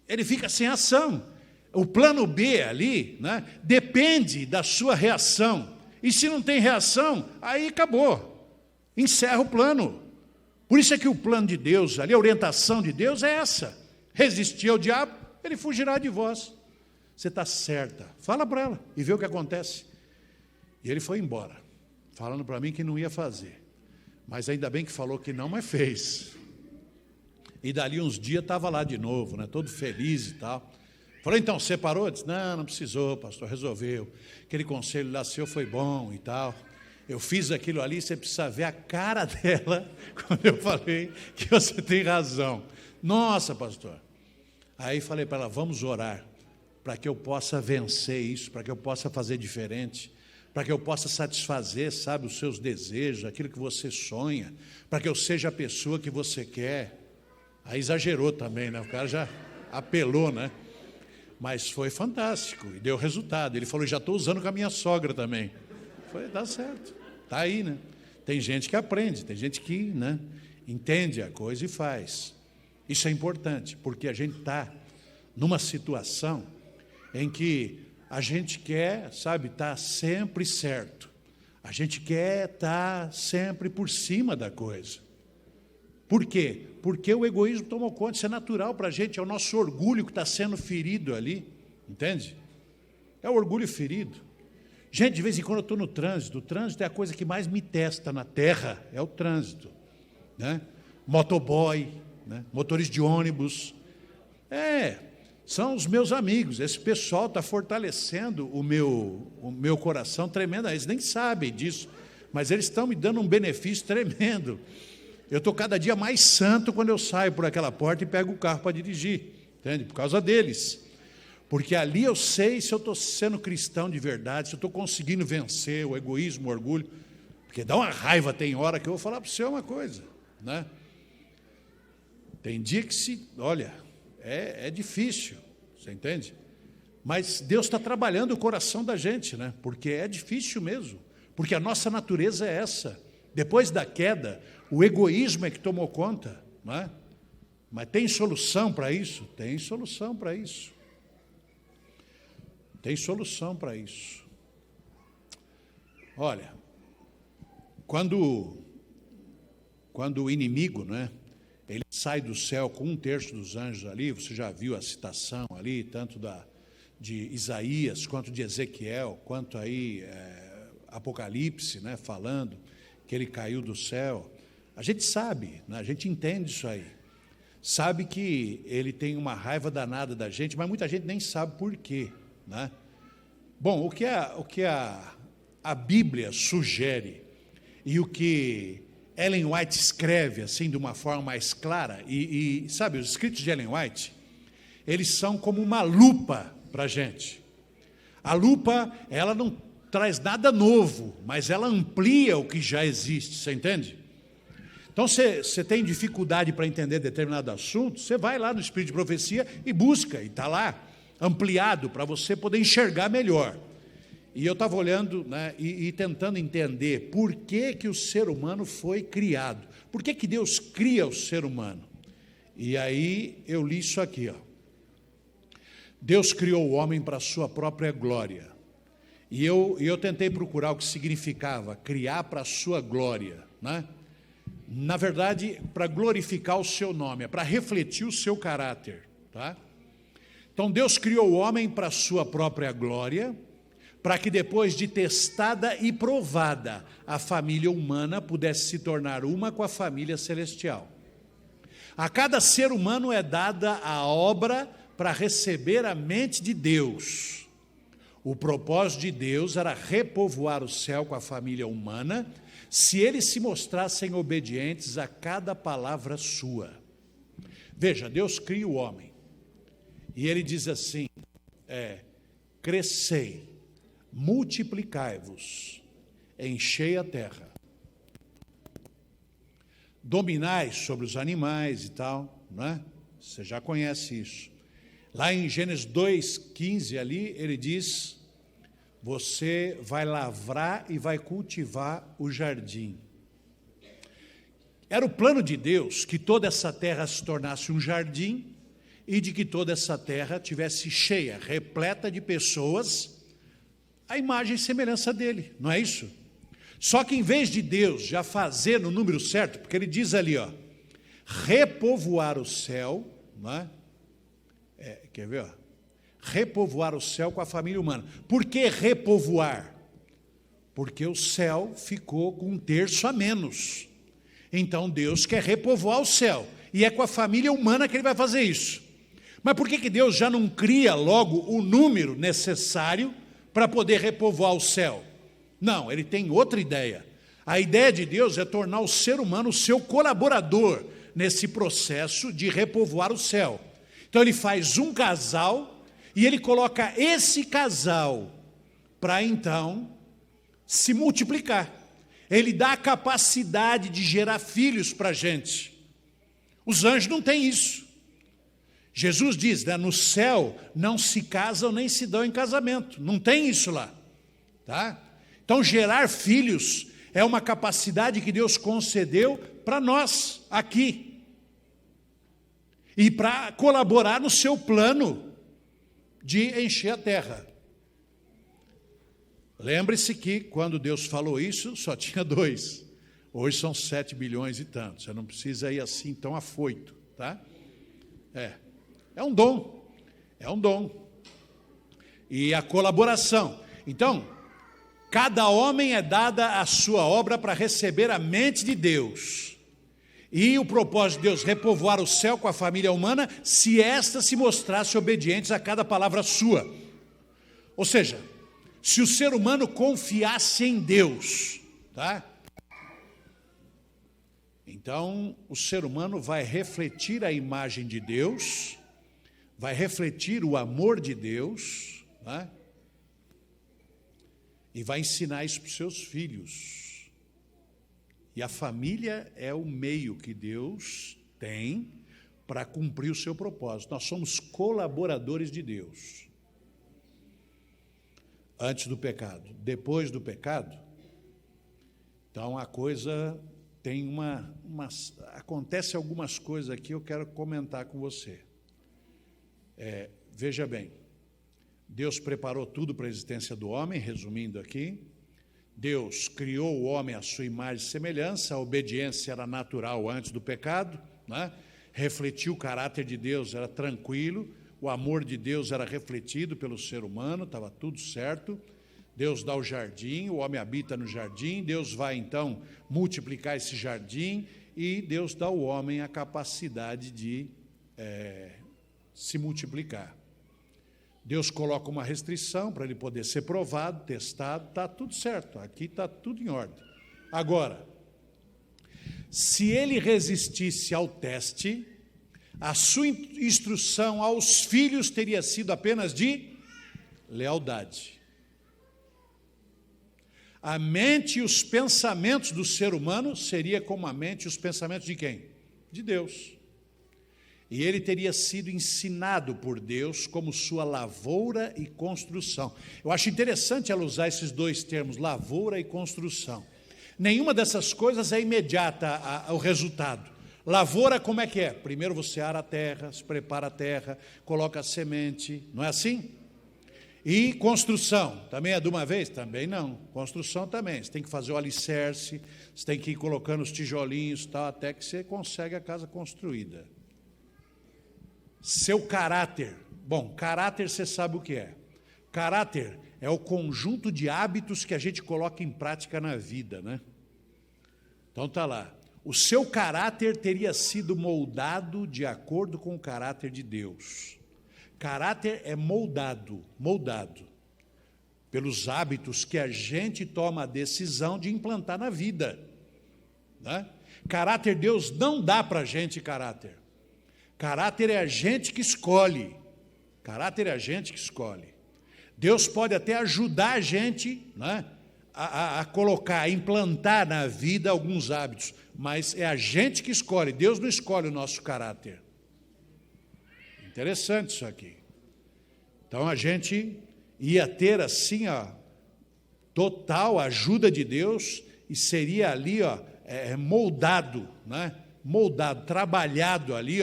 ele fica sem ação. O plano B ali, né, depende da sua reação. E se não tem reação, aí acabou. Encerra o plano. Por isso é que o plano de Deus, ali, a orientação de Deus é essa. Resistir ao diabo, ele fugirá de vós. Você está certa. Fala para ela e vê o que acontece. E ele foi embora, falando para mim que não ia fazer. Mas ainda bem que falou que não, mas fez. E dali uns dias estava lá de novo, né, todo feliz e tal. Falei, então, separou? Eu disse, não precisou, pastor, resolveu. Aquele conselho lá seu foi bom e tal. Eu fiz aquilo ali, você precisa ver a cara dela quando eu falei que você tem razão. Nossa, pastor. Aí falei para ela, vamos orar, para que eu possa vencer isso, para que eu possa fazer diferente, para que eu possa satisfazer, sabe, os seus desejos, aquilo que você sonha, para que eu seja a pessoa que você quer. Aí exagerou também, né? O cara já apelou, né? Mas foi fantástico e deu resultado. Ele falou, já estou usando com a minha sogra também. Foi, dá certo, está aí, né? Tem gente que aprende, tem gente que, né, entende a coisa e faz. Isso é importante, porque a gente está numa situação em que a gente quer, sabe, estar sempre certo. A gente quer estar sempre por cima da coisa. Por quê? Porque o egoísmo tomou conta, isso é natural para a gente, é o nosso orgulho que está sendo ferido ali, entende? É o orgulho ferido. Gente, de vez em quando eu estou no trânsito, o trânsito é a coisa que mais me testa na terra, é o trânsito, né? Motoboy, né? Motorista de ônibus, são os meus amigos, esse pessoal está fortalecendo o meu coração tremendo, eles nem sabem disso, mas eles estão me dando um benefício tremendo. Eu estou cada dia mais santo quando eu saio por aquela porta e pego o carro para dirigir, entende? Por causa deles. Porque ali eu sei se eu estou sendo cristão de verdade, se eu estou conseguindo vencer o egoísmo, o orgulho. Porque dá uma raiva, tem hora que eu vou falar para você uma coisa, né? Tem dia que olha, é difícil, você entende? Mas Deus está trabalhando o coração da gente, né? Porque é difícil mesmo, porque a nossa natureza é essa. Depois da queda, o egoísmo é que tomou conta, não é? Mas tem solução para isso? Tem solução para isso. Tem solução para isso. Olha, quando o inimigo, não é? Ele sai do céu com 1/3 dos anjos ali, você já viu a citação ali, tanto de Isaías, quanto de Ezequiel, quanto aí Apocalipse, né, falando que ele caiu do céu. A gente sabe, né, a gente entende isso aí. Sabe que ele tem uma raiva danada da gente, mas muita gente nem sabe por quê, né? Bom, o que a Bíblia sugere e o que Ellen White escreve assim de uma forma mais clara, e sabe, os escritos de Ellen White, eles são como uma lupa para a gente. A lupa, ela não traz nada novo, mas ela amplia o que já existe, você entende? Então, você tem dificuldade para entender determinado assunto, você vai lá no Espírito de Profecia e busca, e está lá, ampliado, para você poder enxergar melhor. E eu estava olhando, né, e tentando entender por que o ser humano foi criado. Por que Deus cria o ser humano? E aí eu li isso aqui, ó. Deus criou o homem para a sua própria glória. E eu tentei procurar o que significava criar para a sua glória, né? Na verdade, para glorificar o seu nome, é para refletir o seu caráter, tá? Então Deus criou o homem para a sua própria glória, para que depois de testada e provada, a família humana pudesse se tornar uma com a família celestial. A cada ser humano é dada a obra para receber a mente de Deus. O propósito de Deus era repovoar o céu com a família humana, se eles se mostrassem obedientes a cada palavra sua. Veja, Deus cria o homem, e ele diz assim, crescei, multiplicai-vos, enchei a terra, dominai sobre os animais e tal, não é? Você já conhece isso. Lá em Gênesis 2:15 ali, ele diz, você vai lavrar e vai cultivar o jardim. Era o plano de Deus que toda essa terra se tornasse um jardim e de que toda essa terra tivesse cheia, repleta de pessoas a imagem e semelhança dele, não é isso? Só que em vez de Deus já fazer no número certo, porque ele diz ali, ó, repovoar o céu, não é? Quer ver, ó? Repovoar o céu com a família humana. Por que repovoar? Porque o céu ficou com 1/3 a menos. Então Deus quer repovoar o céu, e é com a família humana que ele vai fazer isso. Mas por que Deus já não cria logo o número necessário para poder repovoar o céu? Não, ele tem outra ideia. A ideia de Deus é tornar o ser humano o seu colaborador nesse processo de repovoar o céu. Então ele faz um casal e ele coloca esse casal para então se multiplicar. Ele dá a capacidade de gerar filhos para a gente. Os anjos não têm isso. Jesus diz, né, no céu não se casam nem se dão em casamento. Não tem isso lá. Tá? Então gerar filhos é uma capacidade que Deus concedeu para nós aqui. E para colaborar no seu plano de encher a terra. Lembre-se que quando Deus falou isso, só tinha 2. Hoje são 7 bilhões e tantos. Você não precisa ir assim tão afoito, tá? É um dom. É um dom. E a colaboração. Então, cada homem é dada a sua obra para receber a mente de Deus. E o propósito de Deus repovoar o céu com a família humana, se esta se mostrasse obedientes a cada palavra sua. Ou seja, se o ser humano confiasse em Deus, tá? Então, o ser humano vai refletir a imagem de Deus, vai refletir o amor de Deus, tá? E vai ensinar isso para os seus filhos. E a família é o meio que Deus tem para cumprir o seu propósito. Nós somos colaboradores de Deus. Antes do pecado, depois do pecado, então a coisa tem acontece algumas coisas aqui, eu quero comentar com você. Veja bem, Deus preparou tudo para a existência do homem, resumindo aqui. Deus criou o homem à sua imagem e semelhança, a obediência era natural antes do pecado, né? Refletiu o caráter de Deus, era tranquilo, o amor de Deus era refletido pelo ser humano, estava tudo certo. Deus dá o jardim, o homem habita no jardim, Deus vai então multiplicar esse jardim e Deus dá ao homem a capacidade de se multiplicar. Deus coloca uma restrição para ele poder ser provado, testado, está tudo certo, aqui está tudo em ordem. Agora, se ele resistisse ao teste, a sua instrução aos filhos teria sido apenas de lealdade. A mente e os pensamentos do ser humano seria como a mente e os pensamentos de quem? De Deus. E ele teria sido ensinado por Deus como sua lavoura e construção. Eu acho interessante ela usar esses dois termos, lavoura e construção. Nenhuma dessas coisas é imediata o resultado. Lavoura, como é que é? Primeiro você ara a terra, se prepara a terra, coloca a semente, não é assim? E construção, também é de uma vez? Também não. Construção também, você tem que fazer o alicerce, você tem que ir colocando os tijolinhos, tal, até que você consegue a casa construída. Seu caráter. Bom, caráter você sabe o que é. Caráter é o conjunto de hábitos que a gente coloca em prática na vida, né? Então está lá. O seu caráter teria sido moldado de acordo com o caráter de Deus. Caráter é moldado pelos hábitos que a gente toma a decisão de implantar na vida, né? Caráter, Deus não dá para a gente caráter. Caráter é a gente que escolhe. Caráter é a gente que escolhe. Deus pode até ajudar a gente, né, a colocar, a implantar na vida alguns hábitos, mas é a gente que escolhe. Deus não escolhe o nosso caráter. Interessante isso aqui. Então a gente ia ter assim, total ajuda de Deus e seria ali, moldado, né? Moldado, trabalhado ali,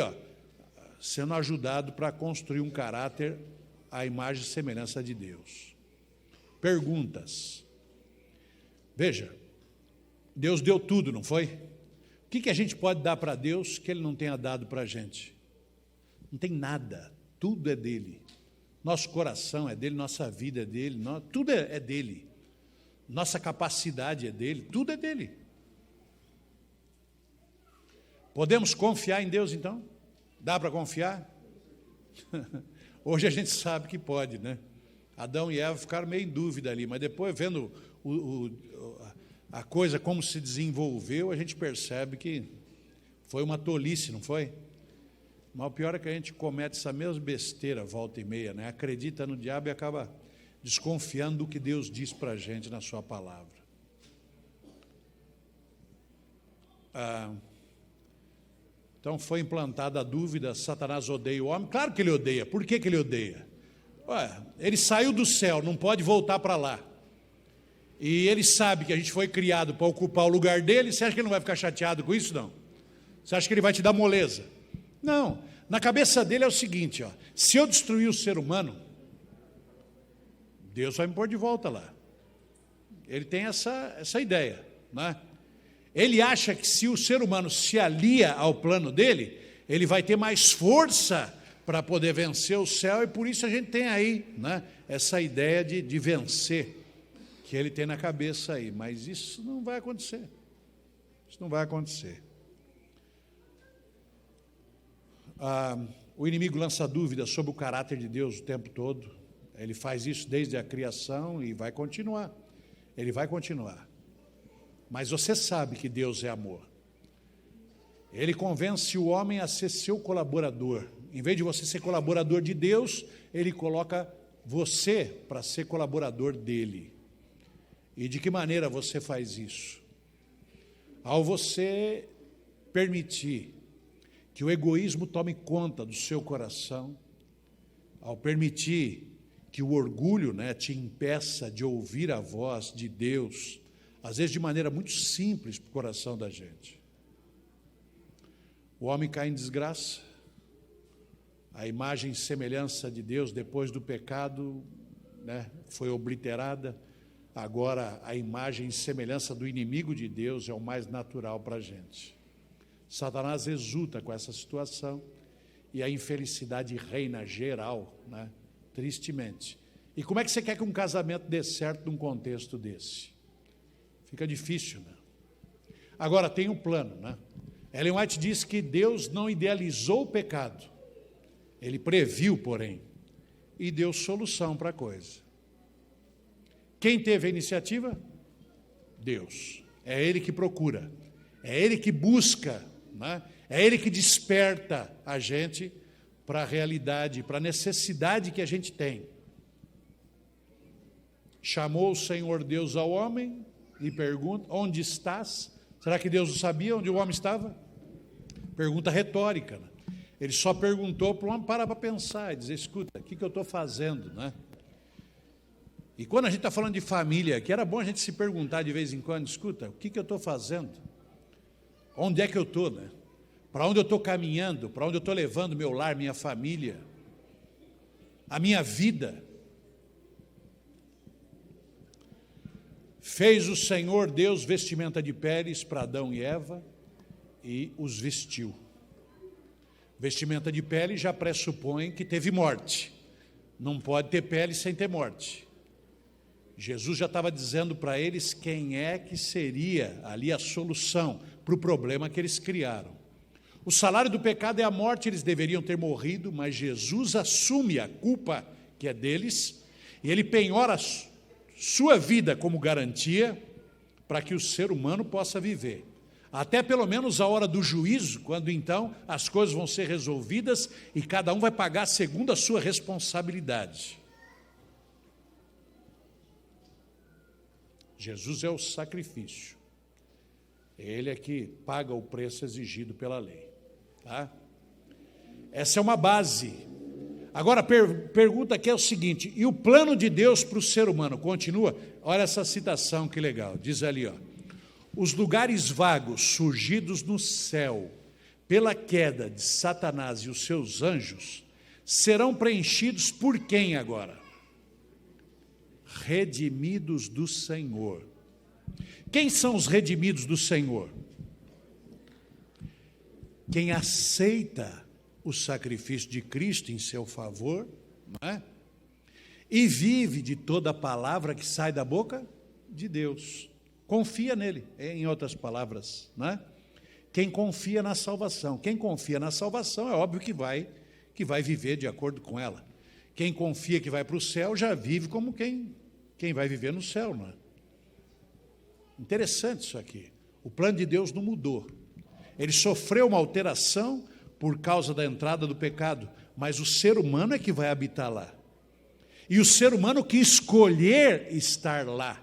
sendo ajudado para construir um caráter à imagem e semelhança de Deus. perguntas. Veja, Deus deu tudo, não foi? O que a gente pode dar para Deus que Ele não tenha dado para a gente? Não tem nada, tudo é dele. Nosso coração é dele, nossa vida é dele, tudo é dele. Nossa capacidade é dele, tudo é dele. Podemos confiar em Deus então? Dá para confiar? Hoje a gente sabe que pode, né? Adão e Eva ficaram meio em dúvida ali, mas depois vendo a coisa como se desenvolveu, a gente percebe que foi uma tolice, não foi? Mas o pior é que a gente comete essa mesma besteira, volta e meia, né? Acredita no diabo e acaba desconfiando do que Deus diz para a gente na sua palavra. Então foi implantada a dúvida, Satanás odeia o homem. Claro que ele odeia. Por que ele odeia? Ele saiu do céu, não pode voltar para lá. E ele sabe que a gente foi criado para ocupar o lugar dele. Você acha que ele não vai ficar chateado com isso? Não. Você acha que ele vai te dar moleza? Não. Na cabeça dele é o seguinte, se eu destruir o ser humano, Deus vai me pôr de volta lá. Ele tem essa ideia, né? Ele acha que se o ser humano se alia ao plano dele, ele vai ter mais força para poder vencer o céu, e por isso a gente tem aí, né, essa ideia de vencer, que ele tem na cabeça aí, mas isso não vai acontecer. Isso não vai acontecer. O inimigo lança dúvidas sobre o caráter de Deus o tempo todo. Ele faz isso desde a criação e vai continuar. Ele vai continuar. Mas você sabe que Deus é amor. Ele convence o homem a ser seu colaborador. Em vez de você ser colaborador de Deus, ele coloca você para ser colaborador dele. E de que maneira você faz isso? Ao você permitir que o egoísmo tome conta do seu coração, ao permitir que o orgulho, né, te impeça de ouvir a voz de Deus, às vezes de maneira muito simples para o coração da gente. O homem cai em desgraça, a imagem e semelhança de Deus depois do pecado, né, foi obliterada, agora a imagem e semelhança do inimigo de Deus é o mais natural para a gente. Satanás exulta com essa situação e a infelicidade reina geral, né, tristemente. E como é que você quer que um casamento dê certo num contexto desse? Fica difícil, né? Agora tem um plano, né? Ellen White diz que Deus não idealizou o pecado, ele previu, porém, e deu solução para a coisa. Quem teve a iniciativa? Deus. É Ele que procura, é Ele que busca, né? É Ele que desperta a gente para a realidade, para a necessidade que a gente tem. Chamou o Senhor Deus ao homem e pergunta, onde estás? Será que Deus não sabia onde o homem estava? Pergunta retórica, né? Ele só perguntou para o homem parar para pensar e dizer, escuta, o que eu estou fazendo, né? E quando a gente está falando de família, que era bom a gente se perguntar de vez em quando, escuta, o que eu estou fazendo? Onde é que eu estou, né? Para onde eu estou caminhando? Para onde eu estou levando meu lar, minha família? A minha vida? Fez o Senhor Deus vestimenta de peles para Adão e Eva e os vestiu. Vestimenta de pele já pressupõe que teve morte. Não pode ter pele sem ter morte. Jesus já estava dizendo para eles quem é que seria ali a solução para o problema que eles criaram. O salário do pecado é a morte, eles deveriam ter morrido, mas Jesus assume a culpa que é deles e ele penhora sua vida como garantia para que o ser humano possa viver. Até pelo menos a hora do juízo, quando então as coisas vão ser resolvidas e cada um vai pagar segundo a sua responsabilidade. Jesus é o sacrifício. Ele é que paga o preço exigido pela lei. Tá? Essa é uma base. Agora, pergunta aqui é o seguinte, e o plano de Deus para o ser humano continua? Olha essa citação que legal, diz ali, os lugares vagos surgidos no céu pela queda de Satanás e os seus anjos serão preenchidos por quem agora? redimidos do Senhor. Quem são os redimidos do Senhor? Quem aceita o sacrifício de Cristo em seu favor, não é? E vive de toda a palavra que sai da boca de Deus. Confia nele, em outras palavras, não é? Quem confia na salvação. Quem confia na salvação é óbvio que vai viver de acordo com ela. Quem confia que vai para o céu já vive como quem vai viver no céu, não é? Interessante isso aqui. O plano de Deus não mudou. Ele sofreu uma alteração por causa da entrada do pecado, mas o ser humano é que vai habitar lá. E o ser humano que escolher estar lá.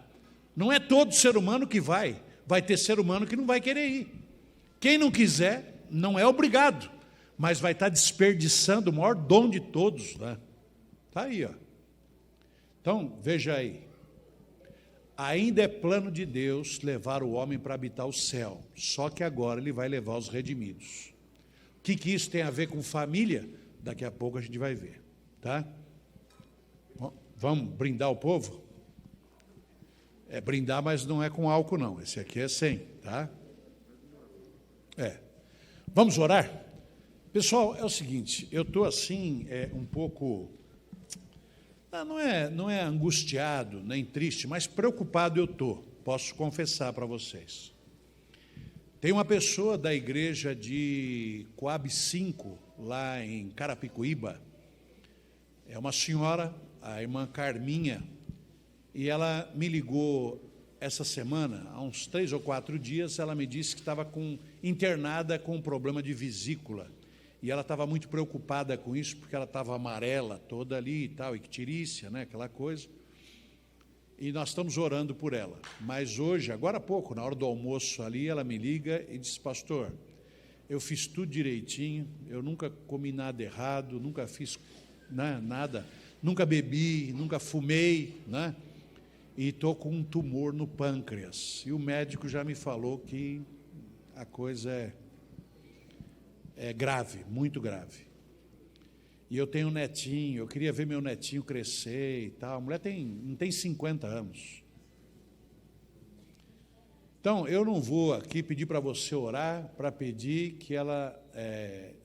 Não é todo ser humano que vai ter ser humano que não vai querer ir. Quem não quiser, não é obrigado, mas vai estar desperdiçando o maior dom de todos, né? Está aí, ó. Então, veja aí. Ainda é plano de Deus levar o homem para habitar o céu, só que agora ele vai levar os redimidos. O que isso tem a ver com família? Daqui a pouco a gente vai ver, tá? Vamos brindar o povo? É brindar, mas não é com álcool não, esse aqui é sem, tá? Vamos orar? Pessoal, é o seguinte, eu estou assim, um pouco... Não é angustiado, nem triste, mas preocupado eu estou, posso confessar para vocês. Tem uma pessoa da igreja de Coab 5, lá em Carapicuíba, é uma senhora, a irmã Carminha, e ela me ligou essa semana, há uns 3 ou 4 dias, ela me disse que estava internada com um problema de vesícula. E ela estava muito preocupada com isso, porque ela estava amarela toda ali e tal, icterícia, né, aquela coisa. E nós estamos orando por ela. Mas hoje, agora há pouco, na hora do almoço ali, ela me liga e diz: pastor, eu fiz tudo direitinho, eu nunca comi nada errado, nunca fiz nada, nunca bebi, nunca fumei, né? E estou com um tumor no pâncreas. E o médico já me falou que a coisa é grave, muito grave. E eu tenho um netinho, eu queria ver meu netinho crescer e tal. A mulher não tem 50 anos. Então, eu não vou aqui pedir para você orar, para pedir que ela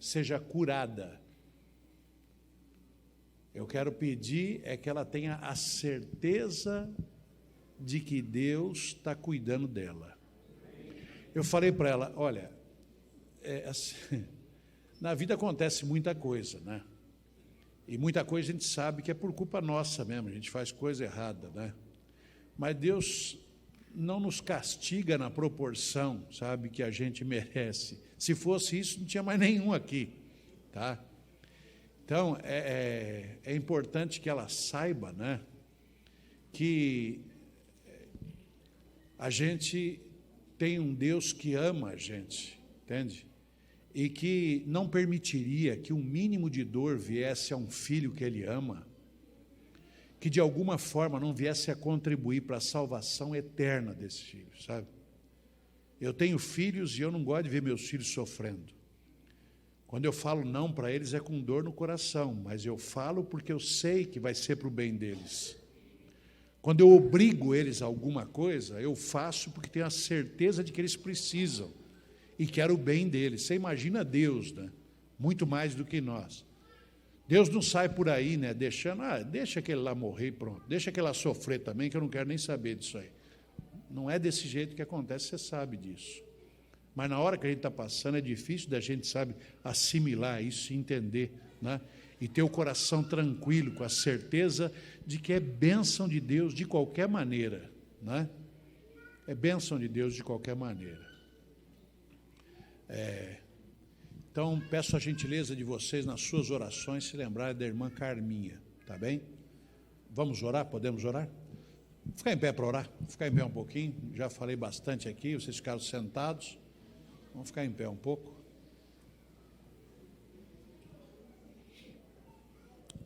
seja curada. Eu quero pedir que ela tenha a certeza de que Deus está cuidando dela. Eu falei para ela, olha, assim, na vida acontece muita coisa, né? E muita coisa a gente sabe que é por culpa nossa mesmo, a gente faz coisa errada, né? Mas Deus não nos castiga na proporção, sabe, que a gente merece. Se fosse isso, não tinha mais nenhum aqui, tá? Então, é importante que ela saiba, né, que a gente tem um Deus que ama a gente, entende? E que não permitiria que um mínimo de dor viesse a um filho que ele ama, que de alguma forma não viesse a contribuir para a salvação eterna desse filho, sabe? Eu tenho filhos e eu não gosto de ver meus filhos sofrendo. Quando eu falo não para eles é com dor no coração, mas eu falo porque eu sei que vai ser para o bem deles. Quando eu obrigo eles a alguma coisa, eu faço porque tenho a certeza de que eles precisam e quero o bem deles. Você imagina Deus, né? Muito mais do que nós. Deus não sai por aí, né, deixando, deixa aquele lá morrer e pronto, deixa aquele lá sofrer também, que eu não quero nem saber disso aí. Não é desse jeito que acontece, você sabe disso. Mas na hora que a gente está passando, é difícil da gente, sabe, assimilar isso, entender, né? E ter o coração tranquilo, com a certeza de que é bênção de Deus de qualquer maneira, né? É bênção de Deus de qualquer maneira. Então, peço a gentileza de vocês, nas suas orações, se lembrarem da irmã Carminha, tá bem? Vamos orar? Podemos orar? Ficar em pé para orar? Ficar em pé um pouquinho, já falei bastante aqui, vocês ficaram sentados. Vamos ficar em pé um pouco.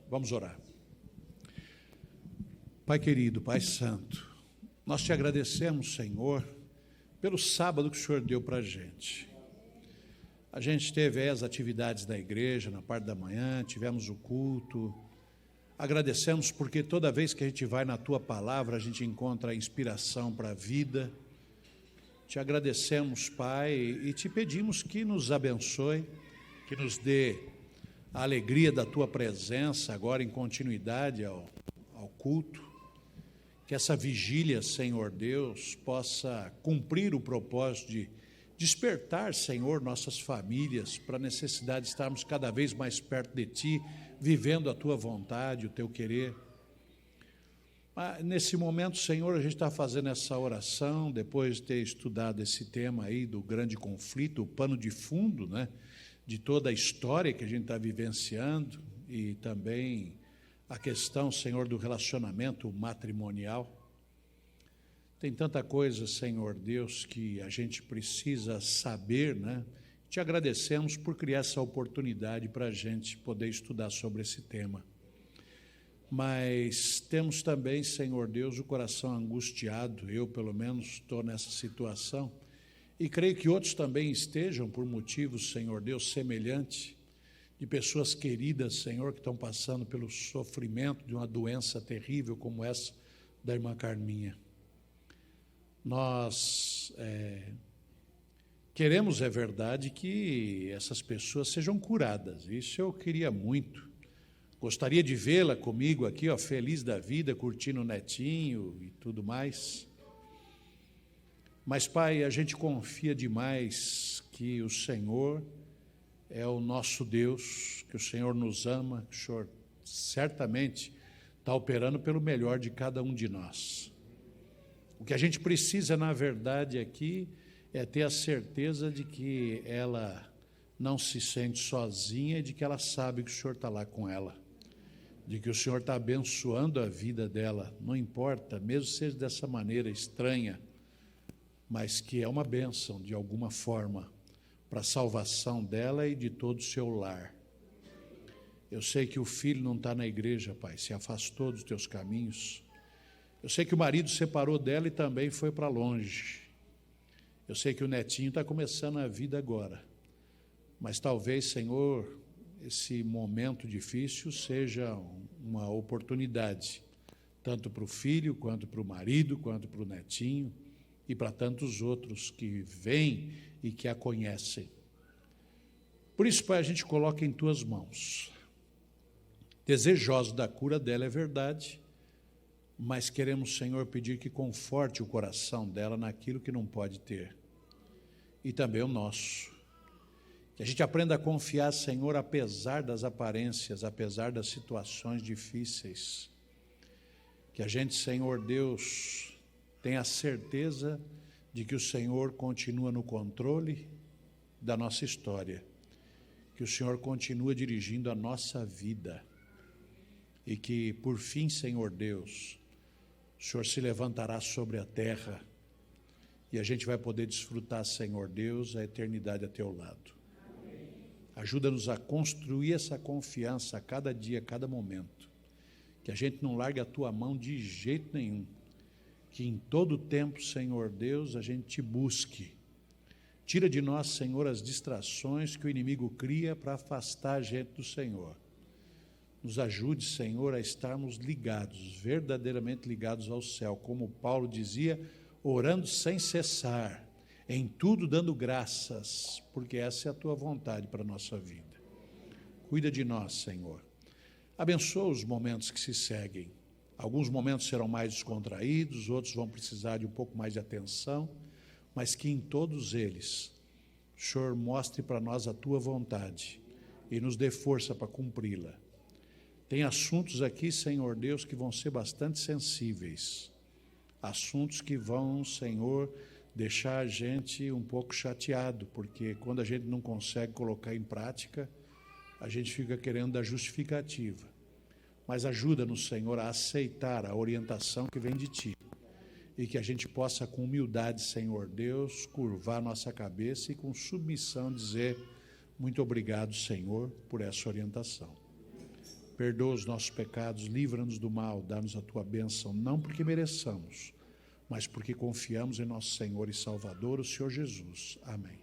Vamos orar. Pai querido, Pai santo, nós te agradecemos, Senhor, pelo sábado que o Senhor deu para a gente. A gente teve as atividades da igreja na parte da manhã, tivemos o culto. Agradecemos porque toda vez que a gente vai na Tua Palavra, a gente encontra inspiração para a vida. Te agradecemos, Pai, e te pedimos que nos abençoe, que nos dê a alegria da Tua presença, agora em continuidade ao culto. Que essa vigília, Senhor Deus, possa cumprir o propósito de despertar, Senhor, nossas famílias para a necessidade de estarmos cada vez mais perto de Ti, vivendo a Tua vontade, o Teu querer. Nesse momento, Senhor, a gente está fazendo essa oração, depois de ter estudado esse tema aí do grande conflito, o pano de fundo, né, de toda a história que a gente está vivenciando, e também a questão, Senhor, do relacionamento matrimonial. Tem tanta coisa, Senhor Deus, que a gente precisa saber, né? Te agradecemos por criar essa oportunidade para a gente poder estudar sobre esse tema. Mas temos também, Senhor Deus, o coração angustiado. Eu, pelo menos, estou nessa situação. E creio que outros também estejam por motivos, Senhor Deus, semelhantes, de pessoas queridas, Senhor, que estão passando pelo sofrimento de uma doença terrível como essa da irmã Carminha. Nós queremos, é verdade, que essas pessoas sejam curadas. Isso eu queria muito. Gostaria de vê-la comigo aqui, ó, feliz da vida, curtindo o netinho e tudo mais. Mas, Pai, a gente confia demais que o Senhor é o nosso Deus, que o Senhor nos ama, que o Senhor certamente está operando pelo melhor de cada um de nós. O que a gente precisa, na verdade, aqui é ter a certeza de que ela não se sente sozinha e de que ela sabe que o Senhor está lá com ela, de que o Senhor está abençoando a vida dela, não importa, mesmo seja dessa maneira estranha, mas que é uma bênção de alguma forma, para a salvação dela e de todo o seu lar. Eu sei que o filho não está na igreja, Pai, se afastou dos teus caminhos. Eu sei que o marido separou dela e também foi para longe. Eu sei que o netinho está começando a vida agora. Mas talvez, Senhor, esse momento difícil seja uma oportunidade, tanto para o filho, quanto para o marido, quanto para o netinho, e para tantos outros que vêm e que a conhecem. Por isso, Pai, a gente coloca em Tuas mãos. Desejosos da cura dela, é verdade, mas queremos, Senhor, pedir que conforte o coração dela naquilo que não pode ter, e também o nosso. Que a gente aprenda a confiar, Senhor, apesar das aparências, apesar das situações difíceis. Que a gente, Senhor Deus, tenha a certeza de que o Senhor continua no controle da nossa história, que o Senhor continua dirigindo a nossa vida, e que, por fim, Senhor Deus, o Senhor se levantará sobre a terra, e a gente vai poder desfrutar, Senhor Deus, a eternidade a Teu lado. Ajuda-nos a construir essa confiança a cada dia, a cada momento, que a gente não largue a Tua mão de jeito nenhum, que em todo tempo, Senhor Deus, a gente Te busque. Tira de nós, Senhor, as distrações que o inimigo cria para afastar a gente do Senhor. Nos ajude, Senhor, a estarmos ligados, verdadeiramente ligados ao céu, como Paulo dizia, orando sem cessar, em tudo dando graças, porque essa é a Tua vontade para a nossa vida. Cuida de nós, Senhor. Abençoa os momentos que se seguem. Alguns momentos serão mais descontraídos, outros vão precisar de um pouco mais de atenção, mas que em todos eles, o Senhor mostre para nós a Tua vontade e nos dê força para cumpri-la. Tem assuntos aqui, Senhor Deus, que vão ser bastante sensíveis, assuntos que vão, Senhor, deixar a gente um pouco chateado, porque quando a gente não consegue colocar em prática, a gente fica querendo dar justificativa. Mas ajuda-nos, Senhor, a aceitar a orientação que vem de Ti, e que a gente possa, com humildade, Senhor Deus, curvar nossa cabeça e com submissão dizer, muito obrigado, Senhor, por essa orientação. Perdoa os nossos pecados, livra-nos do mal, dá-nos a Tua bênção, não porque mereçamos, mas porque confiamos em nosso Senhor e Salvador, o Senhor Jesus. Amém.